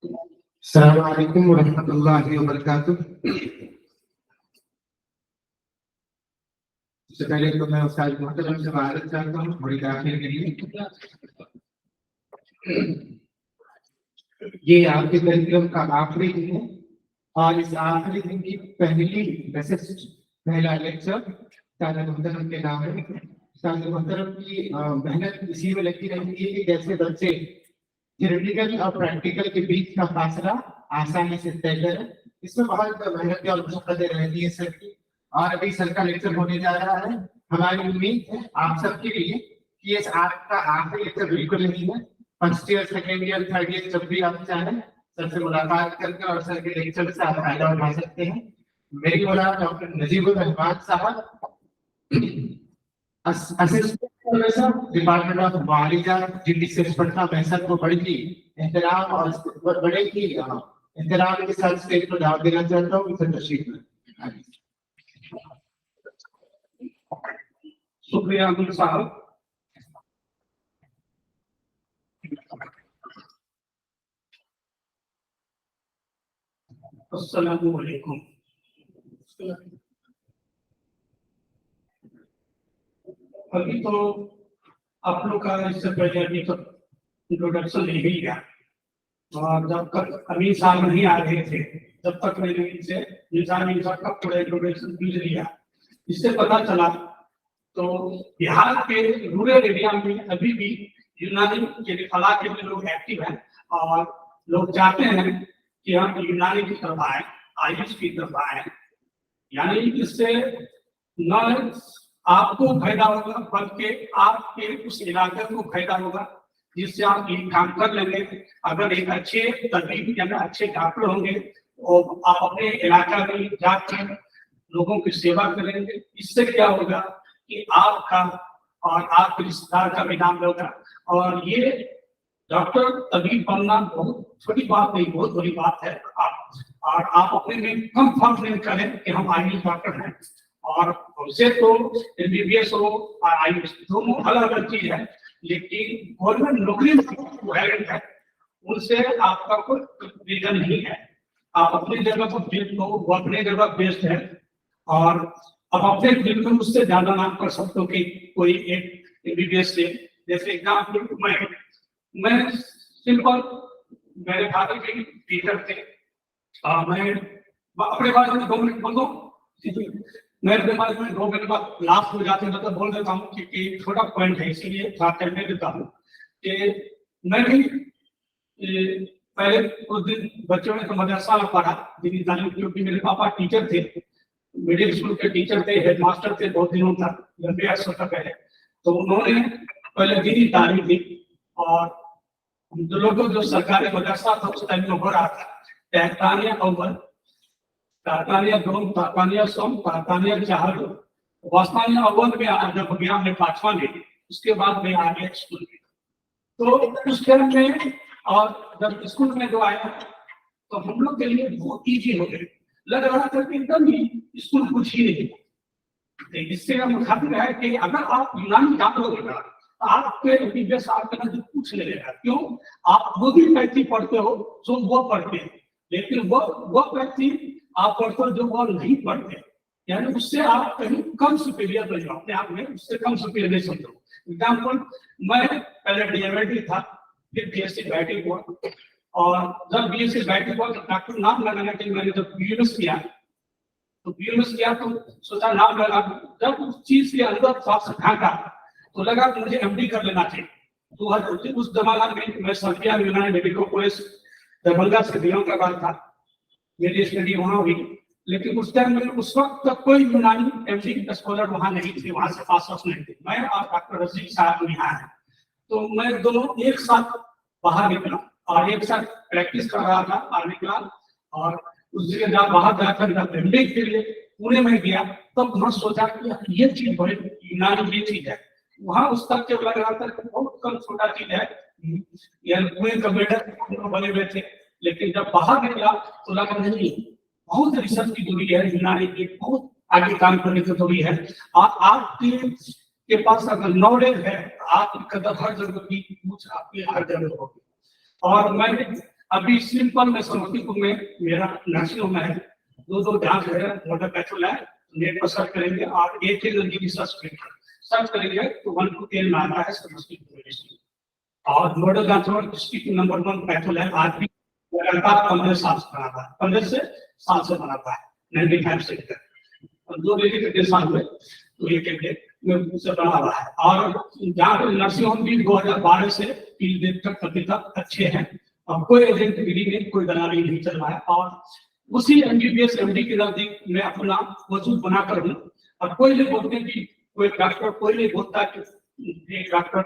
अस्सलामु अलैकुम वरहमतुल्लाहि वबरकातुह। सबसे पहले तो मैं उस्ताद मोहतरम से माजरत चाहता हूँ बड़ी ताख़ीर के लिए। ये आपके कार्यक्रम का आखिरी दिन है और इस आखिरी दिन की पहला लेक्चर उस्ताद मोहतरम के नाम है। उस्ताद मोहतरम की मेहनत इसी में लगी रहती है कि जैसे बच्चे थ्योरेटिकल और प्रैक्टिकल के बीच का फासला आसानी से तय करें। इसमें बहुत मेहनत और मशक्कतें रहती है सर की। और अभी सर का लेक्चर होने जा रहा है। हमारी उम्मीद है आप सबके लिए कि ये आपका आखिरी लेक्चर बिल्कुल नहीं है। First year, second year, third year जब भी आप चाहें सर से मुलाकात करके और सर के लेक्चर से आप फायदा उठा सकते हैं। मेरी मुलाकात डॉक्टर नजीबुर रहमान साहब, असिस्टेंट प्रोफेसर डिपार्टमेंट ऑफ वालिजा जिनकी सिर्फ पैंसठ को बड़ी एहतराम और बड़े की एहतराम के साथ स्टेज पर दावत देना चाहता हूँ। इसे तशरीफ लाएं। शुक्रिया अब्दुल साहब। अस्सलामु अलैकुम। अभी तो आप लोग का इससे पहले अभी तो इंट्रोडक्शन नहीं लिया और जब तक अमीर साहब नहीं आ रहे थे तब तक मैंने इनसे निजामी साहब का पूरा इंट्रोडक्शन पूछ लिया। इससे पता चला तो बिहार के रूरल एरिया में अभी भी यूनानी के फला के लिए लोग एक्टिव हैं और लोग चाहते हैं कि हम यूनानी की तरफ आए, आयुष की तरफ आए। यानी इससे न आपको फायदा होगा बल्कि आपके उस इलाके को फायदा होगा, जिससे आप ये काम कर लेंगे। अगर एक अच्छे तबीब या अच्छे डॉक्टर होंगे और आप अपने इलाका में जाकर लोगों की सेवा करेंगे, इससे क्या होगा कि आपका और आपके रिश्तेदार का भी नाम होगा। और ये डॉक्टर तबीब बनना बहुत छोटी बात नहीं, बहुत बड़ी बात है। और आप अपने में कम कॉन्फिडेंस करें कि हम आयुष डॉक्टर हैं। और उसे तो एमबीबीएस हो और आयुष दोनों अलग अलग चीज है, लेकिन गवर्नमेंट नौकरी है उनसे आपका कोई रीजन नहीं है। आप अपनी जगह पर बेस्ट हो, वो अपने जगह बेस्ट है और अब अपने फील्ड में उससे ज्यादा नाम कर सकते हो कि कोई एक एमबीबीएस से। जैसे एग्जाम्पल मैं सिंपल, मेरे फादर के टीचर थे। मैं अपने बारे में 2 मिनट बोल दो। मेरे बारे में 2 मिनट बाद लास्ट हो जाते हैं तो बोल देता हूँ क्योंकि छोटा पॉइंट है, इसीलिए करने देता हूँ कि मैं भी पहले कुछ दिन बच्चों ने तो मदरसा में पढ़ा दीनी तालीम, क्योंकि मेरे पापा टीचर थे, मिडिल स्कूल के टीचर थे, हेडमास्टर थे बहुत दिनों तक, लंबे अर्सों तक पहले। तो उन्होंने पहले दीनी तालीम दी और जो लोगों जो सरकारी मदरसा था उस टाइम में हो रहा था तहतानिया अव्वल, तहतानिया दोम, तहतानिया सोम, तहतानिया चाहर, वास्तानिया अव्वल में जब गया मैं 5वां में, उसके बाद मैं आ गया स्कूल में। तो उस टाइम में और जब स्कूल में जो आया तो हम लोग के लिए बहुत ईजी हो गए, लग रहा था कि एकदम ही स्कूल कुछ ही नहीं। इससे हम खातिर है कि अगर आप यूनानी जान लोगे आपके एमबीबीएस आपका जो पूछ लेगा, क्यों आप वो भी पैथी पढ़ते हो जो वो पढ़ते हैं, लेकिन वो पैथी आप पढ़ते हो जो वो नहीं पढ़ते, यानी उससे आप कहीं कम सुपीरियर रह जाओ, अपने आप में उससे कम सुपीरियर नहीं समझो। एग्जाम्पल, मैं पहले डीएमएलटी था, फिर बीएससी बैटिंग हुआ और जब बीएससी बैटिंग हुआ तो डॉक्टर नाम लगाने के लिए मैंने जब बीएमएस किया तो सोचा नाम लगा। जब उस चीज के अंदर था तो लगा कि मुझे एमडी कर लेना चाहिए। तो उस जमाना में मैं सर्बिया यूनानी मेडिकल कॉलेज दरभंगा से बिलोंग कर रहा था, मेरी स्टडी वहां हुई। लेकिन उस टाइम में उस वक्त तक कोई यूनानी एमडी स्कॉलर वहां नहीं थे, वहां से पास आउट नहीं थे। मैं और डॉक्टर रशीद साहब यहाँ है, तो मैं दोनों एक साथ बाहर निकला और एक साथ प्रैक्टिस कर रहा था आर्मी का। और उस जगह जब बाहर जाकर जब एमडी के लिए पुणे में गया तब वहां सोचा कि ये चीज बड़ी यूनानी ये चीज है। वहां उस तक जब लग रहा था बहुत कम छोटा चीज है, यानी पुणे का बेटर बने हुए थे। लेकिन जब बाहर निकला तो लगा नहीं, बहुत रिसर्च की जरूरी है, यूनानी की बहुत आगे काम करने की जरूरी है। आपके पास अगर नॉलेज है आपकी कदर हर जगह की पूछ आपकी हर जगह होगी। और मैं अभी सिंपल में समस्तीपुर में मेरा नर्सिंग होम है, दो जांच है, मोटर पेट्रोल है, नेट पर सर्च करेंगे और एक की सर्च करेंगे तो 1 to 10 में आता है समस्तीपुर डिस्ट्रिक्ट। और मॉडल जांच डिस्ट्रिक्ट नंबर 1 पेट्रोल है, आज भी लगातार 15 साल से बना है, 15 से साल से बनाता है 95 से लेकर, और 2 डिग्री के साथ में तो ये कैंडिडेट में से बना रहा है। और जहाँ नर्सिंग होम भी 2012 से 3 तक अभी तक अच्छे हैं, और कोई एजेंट में कोई दलाली नहीं चल रहा है। और उसी एमबीबीएस एमडी के नजदीक मैं अपना वजूद बनाकर हूँ, और कोई नहीं बोलते कि कोई डॉक्टर, कोई नहीं बोलता कि डॉक्टर,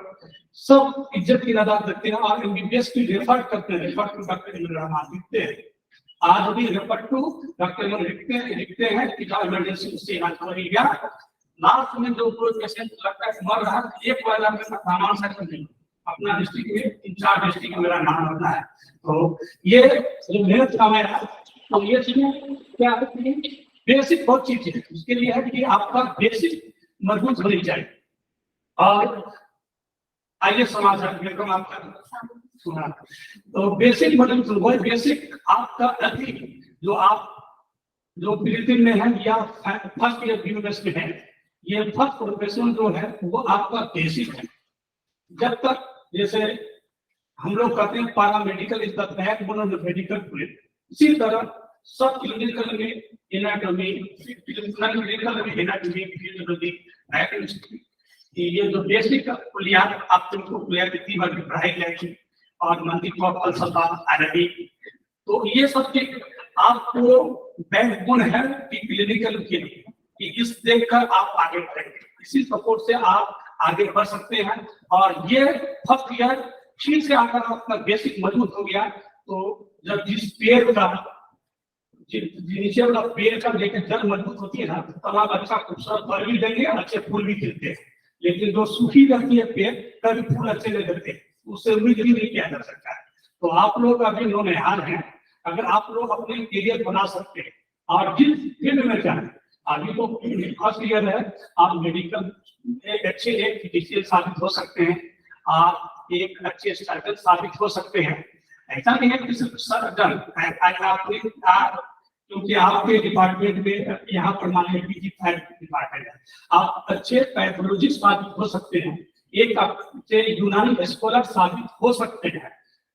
सब इज्जत की नजर रखते हैं और एमबीबीएस की रेफर करते हैं, रेफर टू डॉक्टर इमरान लिखते हैं, आज भी रेफर टू डॉक्टर लिखते हैं कि इमरजेंसी उससे इलाज करेगा। लास्ट में जो कोई पेशेंट लगता है मर रहा है, एक बार में सामान सेक्शन नहीं, अपना डिस्ट्रिक्ट में 4 डिस्ट्रिक्ट में मेरा नाम आता है। तो ये जो मेहनत का है, तो ये चीजें क्या है कि बेसिक बहुत चीज है, उसके लिए है कि आपका बेसिक मजबूत होनी चाहिए। और आइए समाचार आपका सुना, तो बेसिक मजबूत, वही बेसिक आपका अति जो फिलिपिन में है या फर्स्ट ईयर यूनिवर्सिटी में है, ये फर्स्ट प्रोफेशन जो है वो आपका बेसिक है। जब तक जैसे हम लोग कहते हैं पारा medical is the backbone of the medical field, इसी तरह सब क्लिनिकल में एनाटॉमी, क्लिनिकल में एनाटॉमी, फिजियोलॉजी, बायोकेमिस्ट्री, ये जो बेसिक कुलियात आप तुमको कुलियात की 3 बार की पढ़ाई जाएगी, और मंदिर को फलसफा, अरबी, तो ये सब के आपको बैकबोन है कि क्लिनिकल के लिए, कि इस देखकर आप आगे बढ़ेंगे, इसी सपोर्ट से आप आगे बढ़ सकते हैं। और ये फर्स्ट ईयर ठीक से अगर आपका बेसिक मजबूत हो गया, तो जब जिस पेड़ का नीचे वाला पेड़ का लेकर जड़ मजबूत होती है ना, तब आप अच्छा खूबसूरत फल भी देंगे, अच्छे फूल भी खिलते हैं। लेकिन जो सूखी रहती है पेड़, कभी फूल अच्छे नहीं देते, उससे उम्मीद भी नहीं किया जा सकता है। तो आप लोग अभी नौनिहाल हैं, अगर आप लोग अपने करियर बना सकते हैं और जिस फील्ड में चाहें, अभी तो फर्स्ट ईयर है, आप मेडिकल एक अच्छे एक फिजिशियन साबित हो सकते हैं, आप एक अच्छे सर्जन साबित हो सकते हैं। ऐसा नहीं है कि सिर्फ सर्जन, क्योंकि आपके डिपार्टमेंट में यहाँ पर मान लीजिए डिपार्टमेंट है, आप अच्छे पैथोलॉजिस्ट साबित हो सकते हैं, एक अच्छे यूनानी स्कॉलर साबित हो सकते हैं।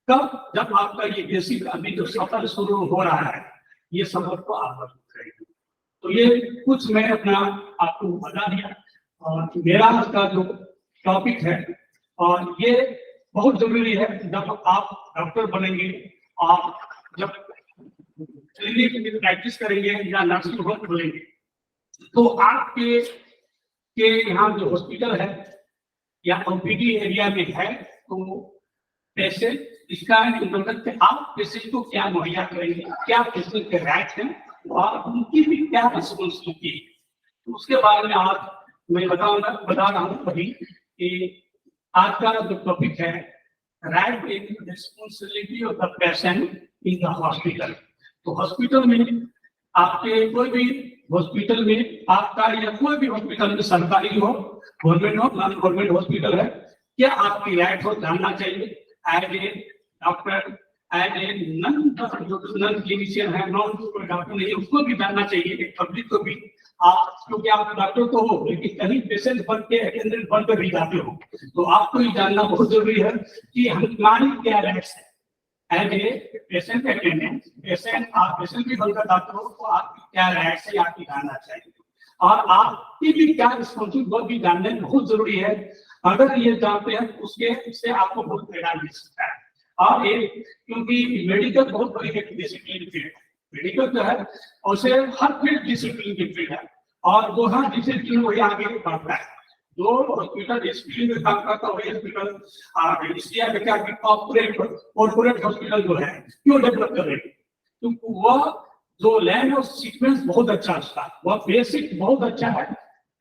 कब? जब आपका ये बेसिक अभी जो सफर शुरू हो रहा है, ये सफर को आप मजबूत करेंगे। तो ये कुछ मैं अपना आपको बता दिया, और मेरा आज का जो टॉपिक है, और ये बहुत जरूरी है, जब आप डॉक्टर बनेंगे और जब क्लिनिक में प्रैक्टिस करेंगे या नर्सिंग होम खोलेंगे, तो आपके यहाँ जो हॉस्पिटल है या ओपीडी एरिया में है, तो पेशेंट इसका मतलब आप पेशेंट को क्या मुहैया करेंगे, क्या पेशेंट के राइट हैं और उनकी भी क्या रिस्पॉन्सिबिलिटी है, तो उसके बारे में आज मैं बता रहा हूँ अभी कि आज का जो टॉपिक है, right and responsibility of the patient in the hospital. तो हॉस्पिटल में आपके कोई भी हॉस्पिटल में आपका या कोई भी हॉस्पिटल में, सरकारी हो, गवर्नमेंट हो, नॉन गवर्नमेंट हॉस्पिटल है, क्या आपकी राइट हो जानना चाहिए as a doctor, as a non clinician है, नॉन डॉक्टर नहीं, उसको भी जानना चाहिए, एक पब्लिक को भी। आप क्योंकि आप डॉक्टर तो हो, लेकिन कहीं पेशेंट बन के अटेंडेंट बनकर भी जाते हो, तो आपको ये जानना बहुत जरूरी है कि हमारी क्या राइट्स है as a patient attendant. Patient आप पेशेंट भी बनकर जाते हो, तो आपकी क्या राइट्स है आपकी जानना चाहिए, और आपकी भी क्या रिस्पॉन्सिबिलिटी भी जानना बहुत जरूरी है। अगर ये जानते हैं उसके इससे आपको बहुत फायदा मिल सकता है। और एक क्योंकि मेडिकल बहुत बड़ी डिसिप्लिन फील्ड है, मेडिकल जो है उसे हर फील्ड डिसिप्लिन की फील्ड है, और वो हर डिसिप्लिन वही आगे बढ़ता है। जो हॉस्पिटल डिसिप्लिन में काम करता है वही हॉस्पिटल इंडिया में क्या कॉर्पोरेट हॉस्पिटल जो है क्यों डेवलप कर रहे हैं, क्योंकि वह जो लैंड ऑफ सीक्वेंस बहुत अच्छा है, वह बेसिक बहुत अच्छा है,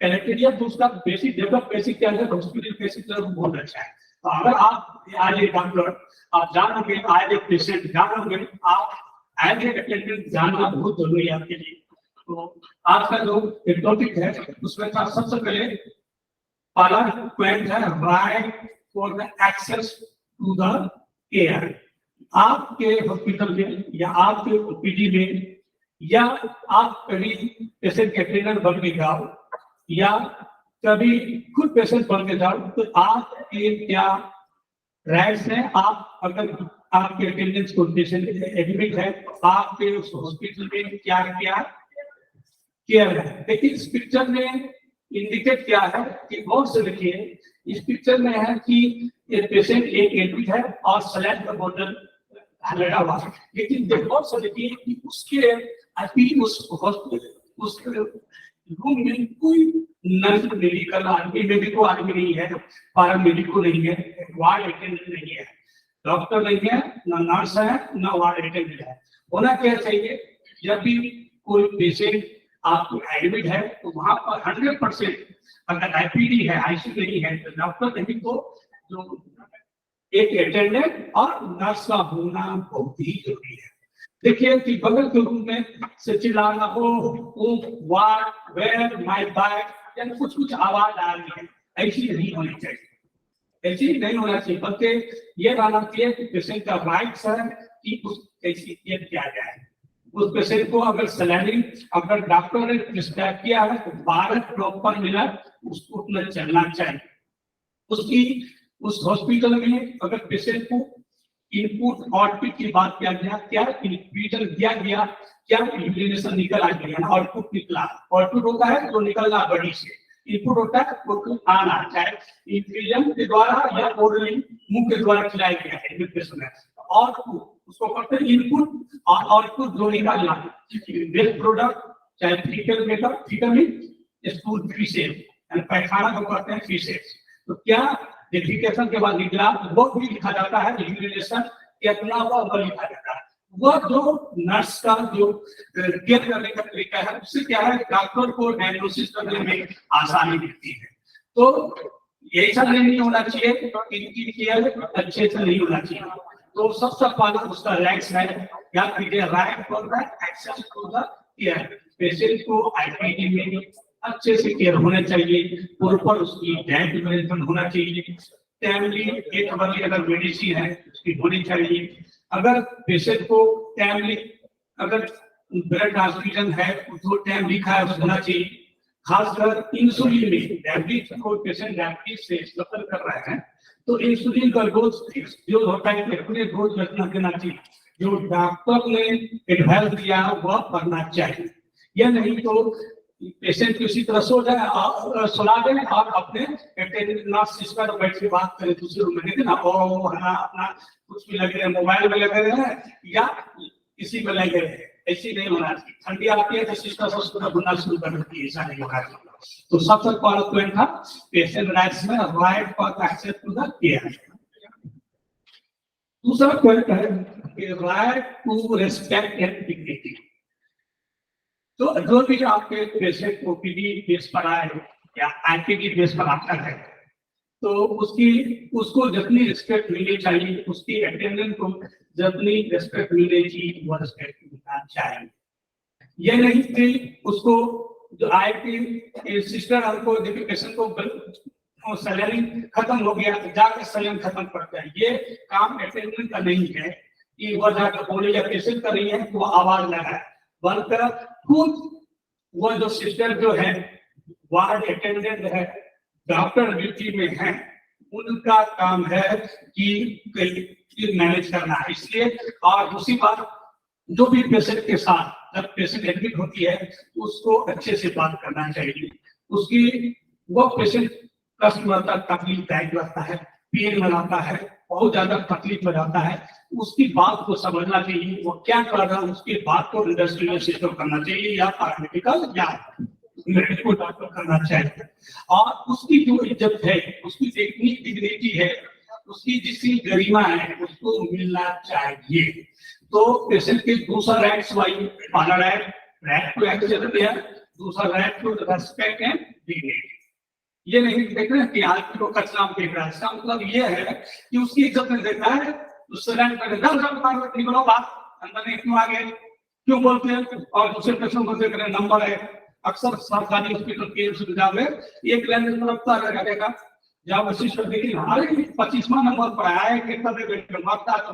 क्राइटेरिया तो उसका बेसिक डेवलप बेसिक क्या है, हॉस्पिटल बेसिक बहुत अच्छा है। तो अगर आप आज एक डॉक्टर आप जानोगे, आज एक पेशेंट जानोगे, आप एज ए अटेंडेंट जानना बहुत जरूरी है आपके लिए। तो आज का जो टॉपिक है उसमें सबसे पहले पहला पॉइंट है right for the access to the care. आपके हॉस्पिटल में या आपके ओपीडी में या आप कभी पेशेंट के ट्रेनर बन के जाओ या कभी खुद पेशेंट बन के जाओ, तो आपके क्या राइट्स हैं? आप अगर आपके अटेंडेंस को पेशेंट एडमिट है, आपके उस हॉस्पिटल में क्या क्या केयर है। देखिए इस पिक्चर में इंडिकेट क्या है कि बहुत से देखिए इस पिक्चर में है कि एक पेशेंट एक एडमिट है और सलाइन का बोतल लगा हुआ है, लेकिन बहुत से देखिए कि उसके अभी उस रूम में कोई नर्स मेडिकल आदमी मेडिको आदमी नहीं है, पारा मेडिको नहीं है, वार्ड अटेंडेंट नहीं है, डॉक्टर नहीं है, ना नर्स है, ना वार्ड अटेंडेंट है। होना क्या चाहिए? जब भी कोई पेशेंट आपको एडमिट है तो वहां पर 100% अगर आईपीडी है, आईसीयू नहीं है, तो डॉक्टर नहीं तो जो एक अटेंडेंट और नर्स का होना बहुत ही जरूरी है। देखिए कि बगल के रूम में से चिल्लाना हो व्हाट वेयर माय बैग या कुछ आवाज आ रही है, ऐसी नहीं होनी चाहिए, ऐसी नहीं होना चाहिए, बल्कि ये रहना चाहिए कि पेशेंट का राइट्स है कि उस कैसी केयर किया जाए। उस पेशेंट को अगर सैलरी अगर डॉक्टर ने प्रिस्क्राइब किया है तो 12 प्रॉपर मिनट उसको उतना चलना चाहिए। उसकी उस हॉस्पिटल में अगर पेशेंट को इनपुट आउटपुट की बात किया गया, क्या इनपुट दिया गया, क्या यूरिनेशन निकल आ गया, आउटपुट निकला, आउटपुट होता है तो निकलना बॉडी से, इनपुट होता है तो आना, चाहे इन्फ्यूजन के द्वारा या ओरली मुंह के द्वारा खिलाया गया है एडमिशन में, और उसको कहते हैं इनपुट और आउटपुट जो निकालना, वेस्ट प्रोडक्ट चाहे फीकल मेटर, फीकल में स्टूल फीसेस यानी पैखाना को कहते हैं फीसेस। तो क्या डेफिकेशन के बाद निकला वो भी लिखा जाता है, यूरिनेशन कितना हुआ वो लिखा जाता है। वो जो नर्स का जो केयर करने का तरीका है उससे क्या है डॉक्टर को डायग्नोसिस करने में आसानी मिलती है। तो ऐसा नहीं होना चाहिए, इनकी केयर अच्छे से नहीं होना चाहिए। तो सबसे पहले उसका राइट्स है, क्या कीजिए right for the access to the care. Patient को आईपीडी में अच्छे से केयर होना चाहिए, प्रॉपर उसकी डाइट मैनेजमेंट होना चाहिए, टाइमली एक बार अगर मेडिसिन है उसकी होनी चाहिए। अगर पेशेंट को टाइमली अगर ब्लड ट्रांसफ्यूजन है तो टाइम लिखा है होना चाहिए। खासकर इंसुलिन में डायबिटीज को पेशेंट डायबिटीज से सफर कर रहे हैं तो इंसुलिन का डोज जो होता है अपने डोज रखना देना चाहिए, जो डॉक्टर ने एडवाइस दिया वह करना चाहिए। यह नहीं तो पेशेंट किसी तरह सो जाए सुला दें और अपने नर्स सिस्टर बैठ के बात करें दूसरे रूम में, देखें ना अपना कुछ भी लगे रहे, मोबाइल में लगे रहे या किसी में लगे रहे, ऐसी नहीं होना चाहिए। ठंडी आती है तो सिस्टर सस्टर बुनना शुरू कर देती है, ऐसा नहीं होना चाहिए। तो सबसे पहला पॉइंट था पेशेंट राइट्स में right for access to the care. दूसरा पॉइंट है right to respect and dignity. तो जो भी आपके पेशेंट ओपीडी बेस पर आए या आईपीडी बेस पर आता है तो उसको जितनी रिस्पेक्ट मिलनी चाहिए, उसकी अटेंडेंट को जितनी रिस्पेक्ट मिलनी चाहिए वो रिस्पेक्ट मिलना चाहिए। ये नहीं कि उसको जो आईपी सिस्टर हमको देखिए पेशेंट को सैलरी खत्म हो गया तो जाकर सैलरी खत्म करता है, ये काम अटेंडेंट का नहीं है कि वह जाकर बोले या पेशेंट कर रही है तो वो आवाज लगाए, बनकर खुद वो जो सिस्टर जो है वार्ड अटेंडेंट है, डॉक्टर ड्यूटी में है, उनका काम है कि मैनेज करना है। इसलिए और दूसरी बात जो भी पेशेंट के साथ जब पेशेंट एडमिट होती है उसको अच्छे से बात करना चाहिए। उसकी वो पेशेंट कष्ट में तकलीफदायक लगता है, पेन में रहता है, बहुत ज्यादा तकलीफ में रहता है, उसकी बात को समझना चाहिए, वो क्या कर रहा है उसकी बात को इंडस्ट्रियल सिस्टम करना चाहिए या पैरामेडिकल या मेडिकल डॉक्टर करना चाहिए। और उसकी जो इज्जत है, उसकी जितनी डिग्निटी है, उसकी जितनी गरिमा है उसको मिलना चाहिए। तो पेशेंट के दूसरा राइट्स वाइज पहला राइट टू एक्सेस दिया, दूसरा right to respect and dignity. ये नहीं देख रहे कि आज को कचरा देख रहा है, इसका मतलब ये है कि उसकी इज्जत नहीं देता है, उससे लाइन कर निकलो बात अंदर नहीं क्यों आ गए क्यों बोलते हैं, और दूसरे पेशेंट को देख रहे नंबर है। अक्सर सरकारी हॉस्पिटल की सुविधा में एक लाइन में रखता रहेगा, जब वशिष्ठ देखिए हमारे 25वां नंबर पर आया कितना देर मरता तो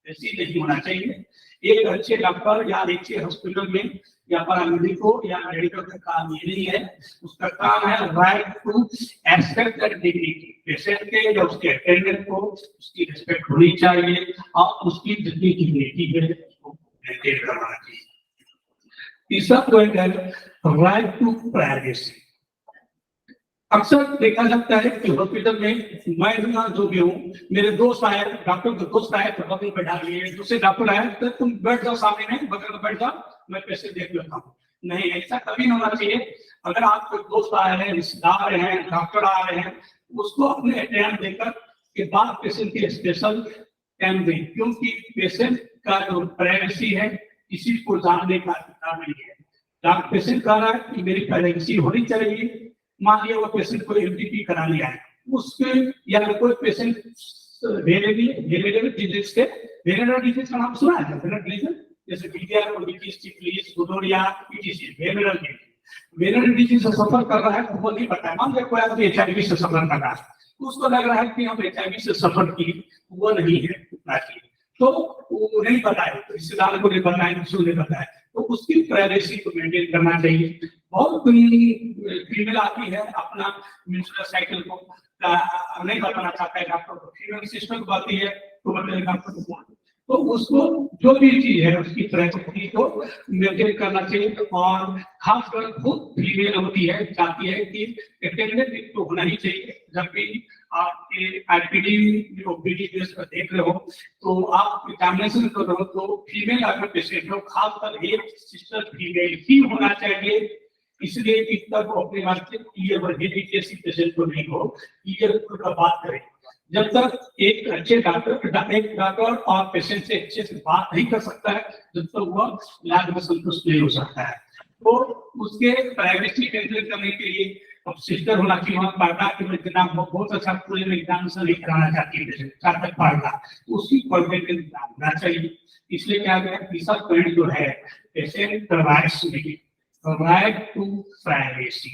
ऐसी नहीं होना चाहिए। एक अच्छे डॉक्टर या अच्छे हॉस्पिटल में या पैरामेडिक को या मेडिकल का काम ये नहीं है, उसका काम है right to accept that dignity. Patient के या उसके अटेंडेंट को उसकी रिस्पेक्ट होनी चाहिए और उसकी जितनी डिग्निटी है उसको मेंटेन करना चाहिए। तीसरा पॉइंट है राइट टू प्राइवेसी। अक्सर देखा जाता है कि हॉस्पिटल में मैं जो भी हूँ, मेरे दोस्त आए, डॉक्टर के दोस्त आए तो बगल में डाल लिए, दूसरे डॉक्टर आए तो तुम बैठ जाओ सामने में, बगल में बैठ जाओ, मैं पेशेंट देख लेता हूँ। नहीं, ऐसा कभी नहीं होना चाहिए। अगर आपके दोस्त आ रहे हैं, रिश्तेदार हैं, डॉक्टर आ रहे हैं, उसको अपने टाइम देकर के बाद पेशेंट के स्पेशल टाइम दें, क्योंकि पेशेंट का जो प्राइवेसी है किसी को जानने का अधिकार नहीं है। डॉक्टर पेशेंट कह रहा है कि मेरी प्राइवेसी होनी चाहिए। मान लिया वो पेशेंट को एमटीपी करा लिया है, उसके या कोई पेशेंट वेरिएबल डिजीज का नाम सुना है? वेरिएबल डिजीज जैसे बीटीआर और BTS, syphilis, gonorrhoea, etc, variable disease से सफर कर रहा है तो वो नहीं पता है। मान लिया कोई आदमी एचआईवी से सफर कर रहा है, उसको लग रहा है कि हम एचआईवी से सफर की, वो नहीं है, तो वो नहीं पता है, रिश्तेदार को नहीं पता है, किसी को नहीं पता है, तो उसकी प्राइवेसी को मेंटेन करना चाहिए। बहुत फीमेल आती है अपना मेंस्ट्रुअल साइकिल को नहीं बताना चाहता है डॉक्टर को, फीमेल सिस्टर को आती है तो मतलब डॉक्टर को, तो उसको जो भी चीज है उसकी प्राइवेसी को मेंटेन करना चाहिए। और खासकर खुद फीमेल होती है, चाहती है कि अटेंडेंट तो होना ही चाहिए। जब भी आपके आईपीडी ओपीडी बेस पर देख रहे हो तो आप एग्जामिनेशन कर रहे हो तो फीमेल अगर पेशेंट हो, खासकर एक सिस्टर फीमेल ही होना चाहिए, इसलिए कि तब अपने वास्ते क्लियर वर्दी किसी पेशेंट को नहीं हो, क्लियर का बात करें। जब तक एक अच्छे डॉक्टर और पेशेंट से अच्छे से बात नहीं कर सकता है, जब तक वह इलाज में संतुष्ट नहीं हो सकता है। तो उसके प्राइवेसी मेंटेन करने के लिए अब सिस्टर होना चाहिए, वहाँ पढ़ना कि मैं बहुत अच्छा पूरे में एग्जामिनेशन नहीं कराना चाहती है, चार तक पढ़ना, उसकी क्वालिटी का एग्जाम होना चाहिए। इसलिए क्या गया, तीसरा पॉइंट जो है पेशेंट राइट टू प्राइवेसी,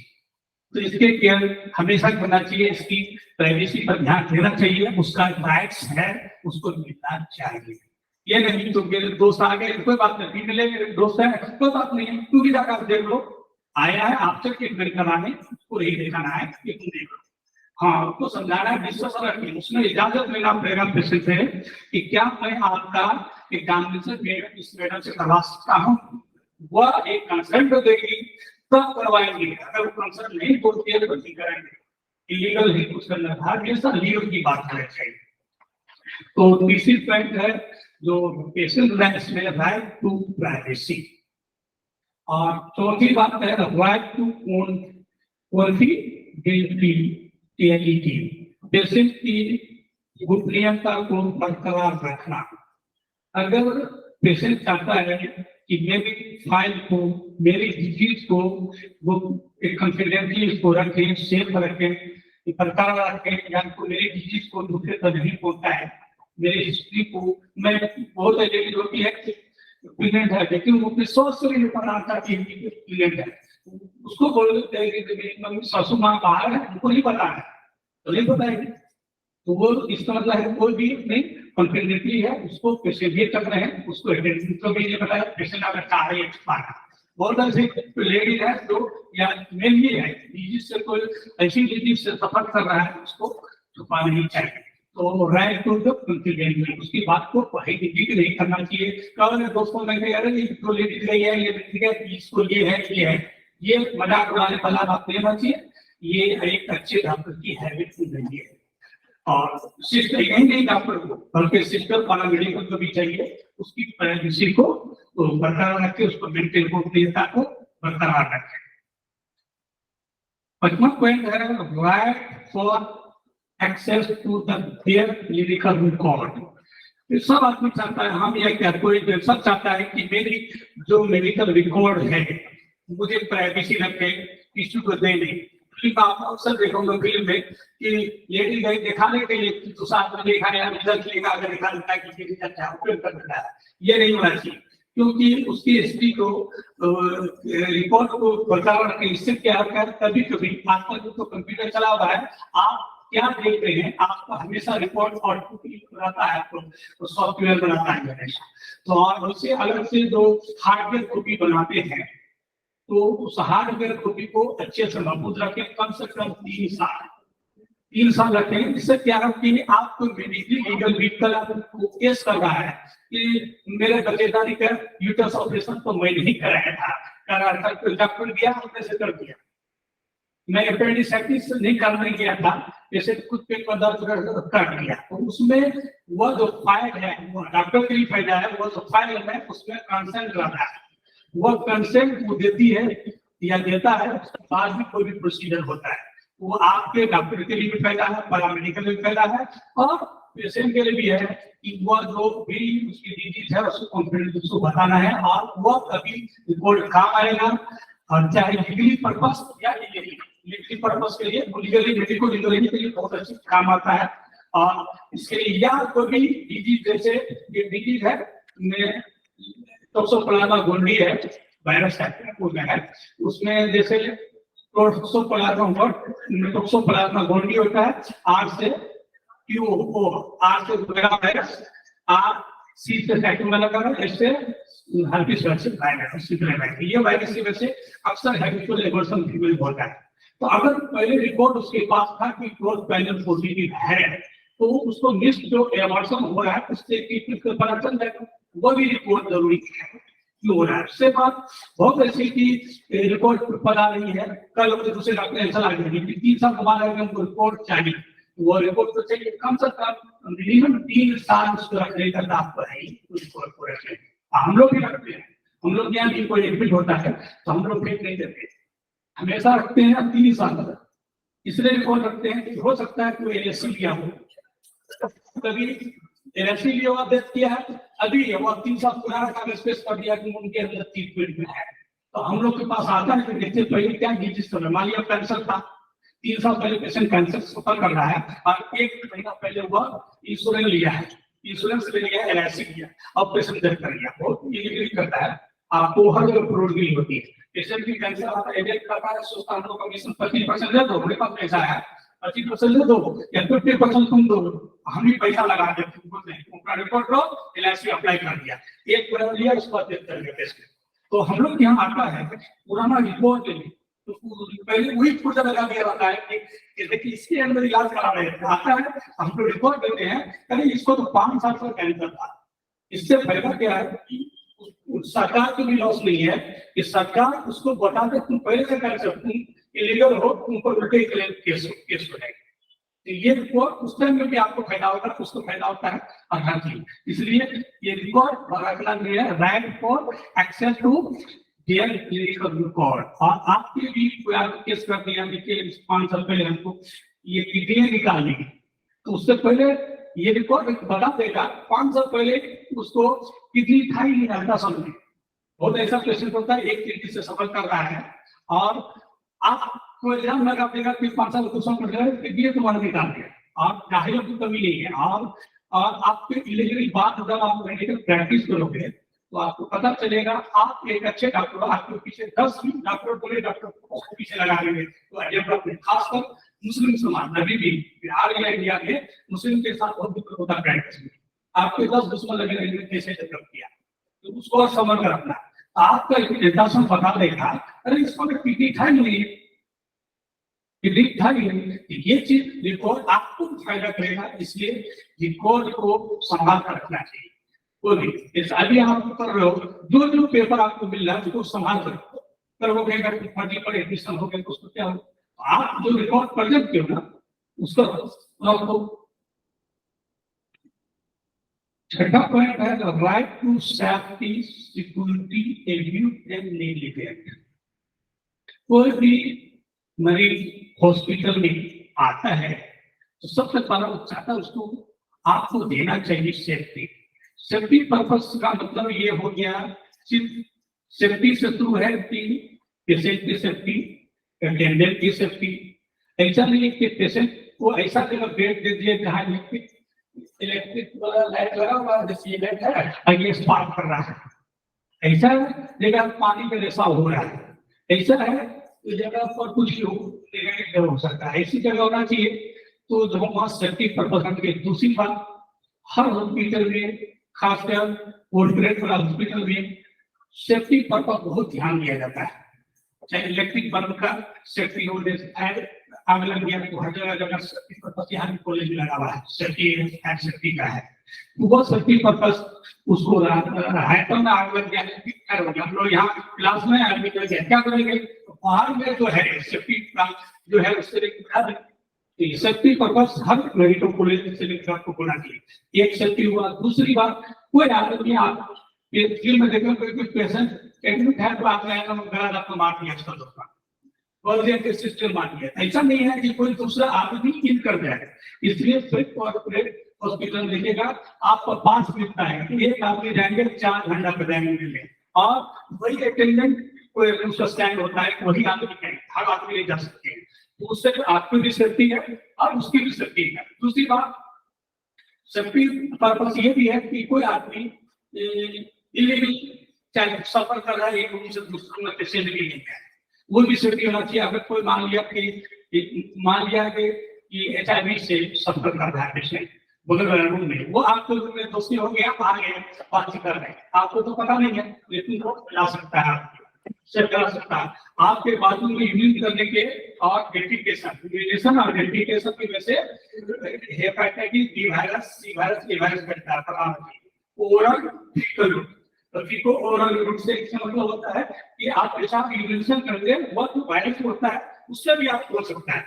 तो इसके केयर हमेशा करना चाहिए, इसकी प्राइवेसी पर ध्यान देना चाहिए, उसका राइट्स है उसको मिलना चाहिए। ये नहीं तो मेरे दोस्त आ गए कोई बात नहीं, मिले मेरे दोस्त है कोई बात नहीं, तू भी जाकर देख लो, आया है आपसे ट्रीटमेंट कराने, उसको नहीं दिखाना है कि तुम देख लो। हाँ, उसको समझाना है, विश्वास रखिए, उसमें इजाजत लेना पड़ेगा पेशेंट से कि क्या मैं आपका एग्जामिनेशन इस मैडम से करवा सकता हूँ, वह एक कंसल्ट देगी तब करवाएंगे। अगर वो कंसल्ट नहीं बोलती है तो नहीं करेंगे, इलीगल ही कुछ करना था, हमेशा लीगल की बात करनी चाहिए। तो तीसरी पॉइंट है जो पेशेंट राइट्स में राइट टू प्राइवेसी, और चौथी बात है राइट टू कॉन्फिडेंशियलिटी, पेशेंट की गोपनीयता को बरकरार रखना। अगर पेशेंट चाहता है कि मेरी फाइल को, मेरी डिजीज को वो एक कॉन्फिडेंशियल को रखें, सेफ रखें, बरकरार रखें, या मेरी डिजीज को दूसरे तक नहीं पहुंचता है, मेरी हिस्ट्री को, मैं बहुत लेडी होती है प्रेग्नेंट है लेकिन वो अपने सोच से नहीं पता था कि प्रेग्नेंट है, उसको बोल देते हैं कि मेरी मम्मी सासू माँ बाहर है, उनको नहीं पता है, तो नहीं पता है, तो वो इसका मतलब है कोई भी नहीं कॉन्फिडेंटली है, उसको पेशेंट भी कर रहे हैं, उसको को भी नहीं पता है, पेशेंट अगर चाह रहे हैं पाना बहुत ऐसी लेडी है तो या मेल ही है डिजीज से, कोई ऐसी डिजीज से सफर कर रहा है, उसको छुपा नहीं चाहिए। तो राइट टू द कॉन्फिडेंशियल, उसकी बात को कहीं भी नहीं करना चाहिए। कल दोस्तों में कह रहे हैं तो लेडी गई है, ये ठीक है, इसको ये है, ये मजाक उड़ाने वाला बात नहीं होना चाहिए, ये एक अच्छे डॉक्टर की हैबिट नहीं है। और सिस्टर नहीं डॉक्टर को, बल्कि सिस्टर पैरामेडिकल को भी चाहिए उसकी प्राइवेसी को बरकरार रखे, उसको मेंटेन गोपनीयता को बरकरार रखे। पांचवा पॉइंट है right for access to the their clinical record. सब आदमी चाहता है, हम ये क्या कोई सब चाहता है कि मेरी जो मेडिकल रिकॉर्ड है मुझे प्राइवेसी रखे, किसी को दे नहीं। आप अक्सर देखोगे फिल्म में कि लेडी गई दिखाने के लिए तो साथ में देखा रिजल्ट लेगा, अगर दिखा देता है कि अच्छा उपयोग कर देता है, ये नहीं होना चाहिए, क्योंकि उसकी हिस्ट्री को रिपोर्ट को बरकरार रखें। इससे क्या होता है, कभी कभी आजकल तो कंप्यूटर चला हुआ है, आप क्या देख रहे हैं, आपको हमेशा रिपोर्ट ऑटोमेटिक बनाता है, आपको सॉफ्टवेयर बनाता है हमेशा। तो और उससे अलग से जो हार्डवेयर कॉपी बनाते हैं, तो उस हार्डवेयर कॉपी को अच्छे से महफूज रखें, कम से कम 3 साल रखें। इससे क्या है कि आपको लीगल व्हीकल आपको केस कर रहा है कि मेरे बच्चेदारी का यूट्रस ऑपरेशन तो मैं नहीं कराया था, करा था, डॉक्टर दिया हमने से कर दिया, मैं अपेंडिसाइटिस नहीं करने गया था, जैसे कुछ पेट में दर्द कर दिया, तो उसमें वो जो फाइल है, वो डॉक्टर के लिए फायदा है, वो जो फाइल है उसमें कंसेंट रहता है, वो कंसेंट वो देती है या देता है, बाद में कोई भी प्रोसीजर होता है, वो आपके डॉक्टर के लिए भी फायदा है, पैरामेडिकल में फायदा है, और पेशेंट के लिए भी है कि वो जो भी उसकी डिजीज है उसको कॉन्फिडेंस उसको बताना है, और वो कभी रिपोर्ट काम आएगा, और चाहे लीगली पर्पस या लीगली पर्पस के लिए, लीगली मेडिकल लीगली के लिए बहुत अच्छी काम आता है। और इसके लिए या कोई भी डिजीज, जैसे ये डिजीज है टॉक्सोप्लाज्मा गोल्डी है, वायरस है, उसमें जैसे टॉक्सोप्लाज्मा गोल्डी होता है, आर से वायरस, आर सी से साइटोमेगा लगा है, इससे herpes वायरस, ये वायरस की वजह से अक्सर हैबिचुअल एवर्सन फीमेल होता है। तो अगर पहले रिपोर्ट उसके पास था कि ग्रोथ पैनल पॉजिटिव है, तो उसको मिस्ड जो एवर्सन हो रहा है उससे की पता चल जाएगा, वो भी रिपोर्ट जरूरी है क्यों हो रहा है। उससे बात बहुत ऐसी की रिपोर्ट पता नहीं है, कल दूसरे डॉक्टर ऐसा लगे कि 3 साल बाद हमको रिपोर्ट चाहिए, वो रिपोर्ट तो चाहिए कम से कम मिनिमम 3 साल उसको रखने का दाव है रिपोर्ट को रखने। हम लोग भी रखते हैं, हम लोग यहाँ भी कोई एडमिट होता है तो हम लोग भेज नहीं देते, हमेशा रखते हैं 3 साल तक, इसलिए रिपोर्ट रखते हैं कि हो सकता है कोई एलएससी लिया हो, कभी एलएससी लिया हुआ डेथ किया है, अभी वो 3 साल पुराना कागज पेश कर दिया कि उनके अंदर ट्रीटमेंट में है, तो हम लोग के पास आता है कि देखते पहले क्या डिजीज था, मान लिया कैंसर था, 3 साल पहले पेशेंट कैंसर सफर कर रहा है, और 1 महीना पहले वह इंश्योरेंस लिया है, इंश्योरेंस ले लिया, एलआईसी लिया, अब पेशेंट डेथ कर गया, बहुत इलीगली करता है, आपको हर जगह प्रूव नहीं होती है। पेशेंट की कैंसर आता है, एडेक्ट करता है, सोचता हम लोग कमीशन 25% दे दो, मेरे पास पैसा है 25% दे दो या 50% तुम दो, हम ही पैसा लगा देते हैं, रिपोर्ट लो, एलआईसी अप्लाई कर दिया, 1 महीना लिया, उसके बाद डेथ कर गया पेशेंट। तो हम लोग यहाँ आता है पुराना रिपोर्ट लेने, तो पहले वही पुर्जा लगा दिया रहता है कि देखिए इसके अंदर इलाज करा रहे हैं, आता है हम लोग रिपोर्ट देते हैं, अरे इसको तो 5 साल का कैंसर था। इससे फायदा क्या है कि सरकार को भी लॉस नहीं है कि सरकार उसको बता दे तुम पहले से कैंसर, तुम इलीगल हो, तुमको उल्टे केस हो जाएगा, तो ये रिपोर्ट उस टाइम में भी आपको फायदा होगा, उसको फायदा होता है और हर चीज, इसलिए ये रिकॉर्ड रखना नहीं है, right for access to dear clinical record. और आपके भी कोई आपको केस कर दिया, देखिए 5 साल पहले हमको ये किडनी निकालनी, तो उससे पहले ये रिकॉर्ड बता देगा 5 साल पहले उसको किडनी था ही नहीं रहता समझे, बहुत ऐसा पेशेंट होता है एक किडनी से सफर कर रहा है, और आपको एग्जाम लगा देगा कि 5 साल कुछ समझ रहे किडनी तुम्हारा निकाल दिया, और डायलॉग की कमी नहीं है, और आपके इलीगल बात जब आप मेडिकल प्रैक्टिस करोगे तो आपको पता चलेगा, आप एक अच्छे डॉक्टर, आपके पीछे 10 डॉक्टर बोले डॉक्टर को पीछे लगा देंगे, तो खासकर मुस्लिम समाज अभी भी बिहार या इंडिया के मुस्लिम के साथ बहुत दिक्कत होता है प्रैक्टिस में, आपके 10 दुश्मन लगे रहेंगे कैसे डेवलप किया, तो उसको समझ कर रखना, आपका इंटेंशन बता देगा, अरे इसको किडनी था ही नहीं, किडनी था ही नहीं, ये चीज रिकॉर्ड आपको फायदा करेगा, इसलिए रिकॉर्ड को संभाल कर रखना चाहिए। कोई भी अभी आप कर रहे हो, जो पेपर आपको मिल रहा है उसको संभाल कर हो गया, फर्जी पर एडमिशन हो गया तो उसको क्या हो, आप जो रिकॉर्ड प्रेजेंट किए ना उसको रखो। छठा पॉइंट है right to safety security abuse and negligence. कोई भी मरीज हॉस्पिटल में आता है तो सबसे पहला वो चाहता है उसको आपको देना चाहिए सेफ्टी। सेफ्टी पर्पस का मतलब ये हो गया, सिर्फ सेफ्टी से शुरू है पेशेंट की सेफ्टी, अटेंडेंट की सेफ्टी, ऐसा नहीं है कि पेशेंट को ऐसा जगह बेड दे दिए जहाँ इलेक्ट्रिक वाला लाइट लगा हुआ जैसे लाइट है आगे स्पार्क कर रहा है, ऐसा जगह पानी में रिसाव हो रहा है, ऐसा है जगह पर कुछ हो सकता है, ऐसी जगह होना चाहिए तो जब वहाँ सेफ्टी पर्पज रखेंगे। दूसरी बात, हर हॉस्पिटल में, खासकर कॉर्पोरेट वाला हॉस्पिटल में सेफ्टी पर्पज बहुत ध्यान दिया जाता है। चाहे इलेक्ट्रिक बल्ब का सेफ्टी हो, आग लग गया तो हर जगह सेफ्टी पर्पज, यहाँ कॉलेज में लगा हुआ है सेफ्टी का है, तो वो सेफ्टी पर्पज उसको हैकर में आग लग गया, क्या हो गया, हम लोग यहाँ क्लास में आदमी कर गया, क्या करेंगे, बाहर में जो है सेफ्टी जो है उससे सेफ्टी पर्पज हर मेडिकल कॉलेज से को होना चाहिए। एक सेफ्टी हुआ। दूसरी बात, कोई आदमी आप फील्ड में देखो कोई पेशेंट एडमिट है तो आप गला आपको मार दिया, के सिस्टम मार दिया, ऐसा नहीं है कि कोई दूसरा आदमी इन कर जाए। इसलिए कॉर्पोरेट हॉस्पिटल देखिएगा आपको 5 मिनट का है, एक आदमी जाएंगे 4 घंटा पर जाएंगे, और वही अटेंडेंट कोई उसका स्टैंड होता है, वही आदमी है, हर आदमी ले जा सकते हैं, तो उससे आपकी भी सेफ्टी है और उसकी भी सेफ्टी है। दूसरी बात, सेफ्टी पर्पस ये भी है कि कोई आदमी इलीगल चाहे सफर कर रहा है, एक रूम से दूसरे में पेशेंट भी नहीं है, वो भी सेफ्टी होना चाहिए। अगर कोई मान लिया कि HIV से सफर कर रहा है पेशेंट बगल रूम में, वो आपको रूम में दोस्ती हो गया, आ गए बातचीत कर रहे हैं, आपको तो पता नहीं है, लेकिन वो ला सकता है, करा सकता है आपके बाजू में यूज करने के, और वेरिफिकेशन और वेरिफिकेशन की वजह से hepatitis B virus, C virus, A virus बनता है। ओरल फीकल रूट, तो फीको ओरल रूट से इसका मतलब होता है कि आप पेशाब यूरिनेशन करते हैं, वो जो वायरस होता है उससे भी आप हो सकता है,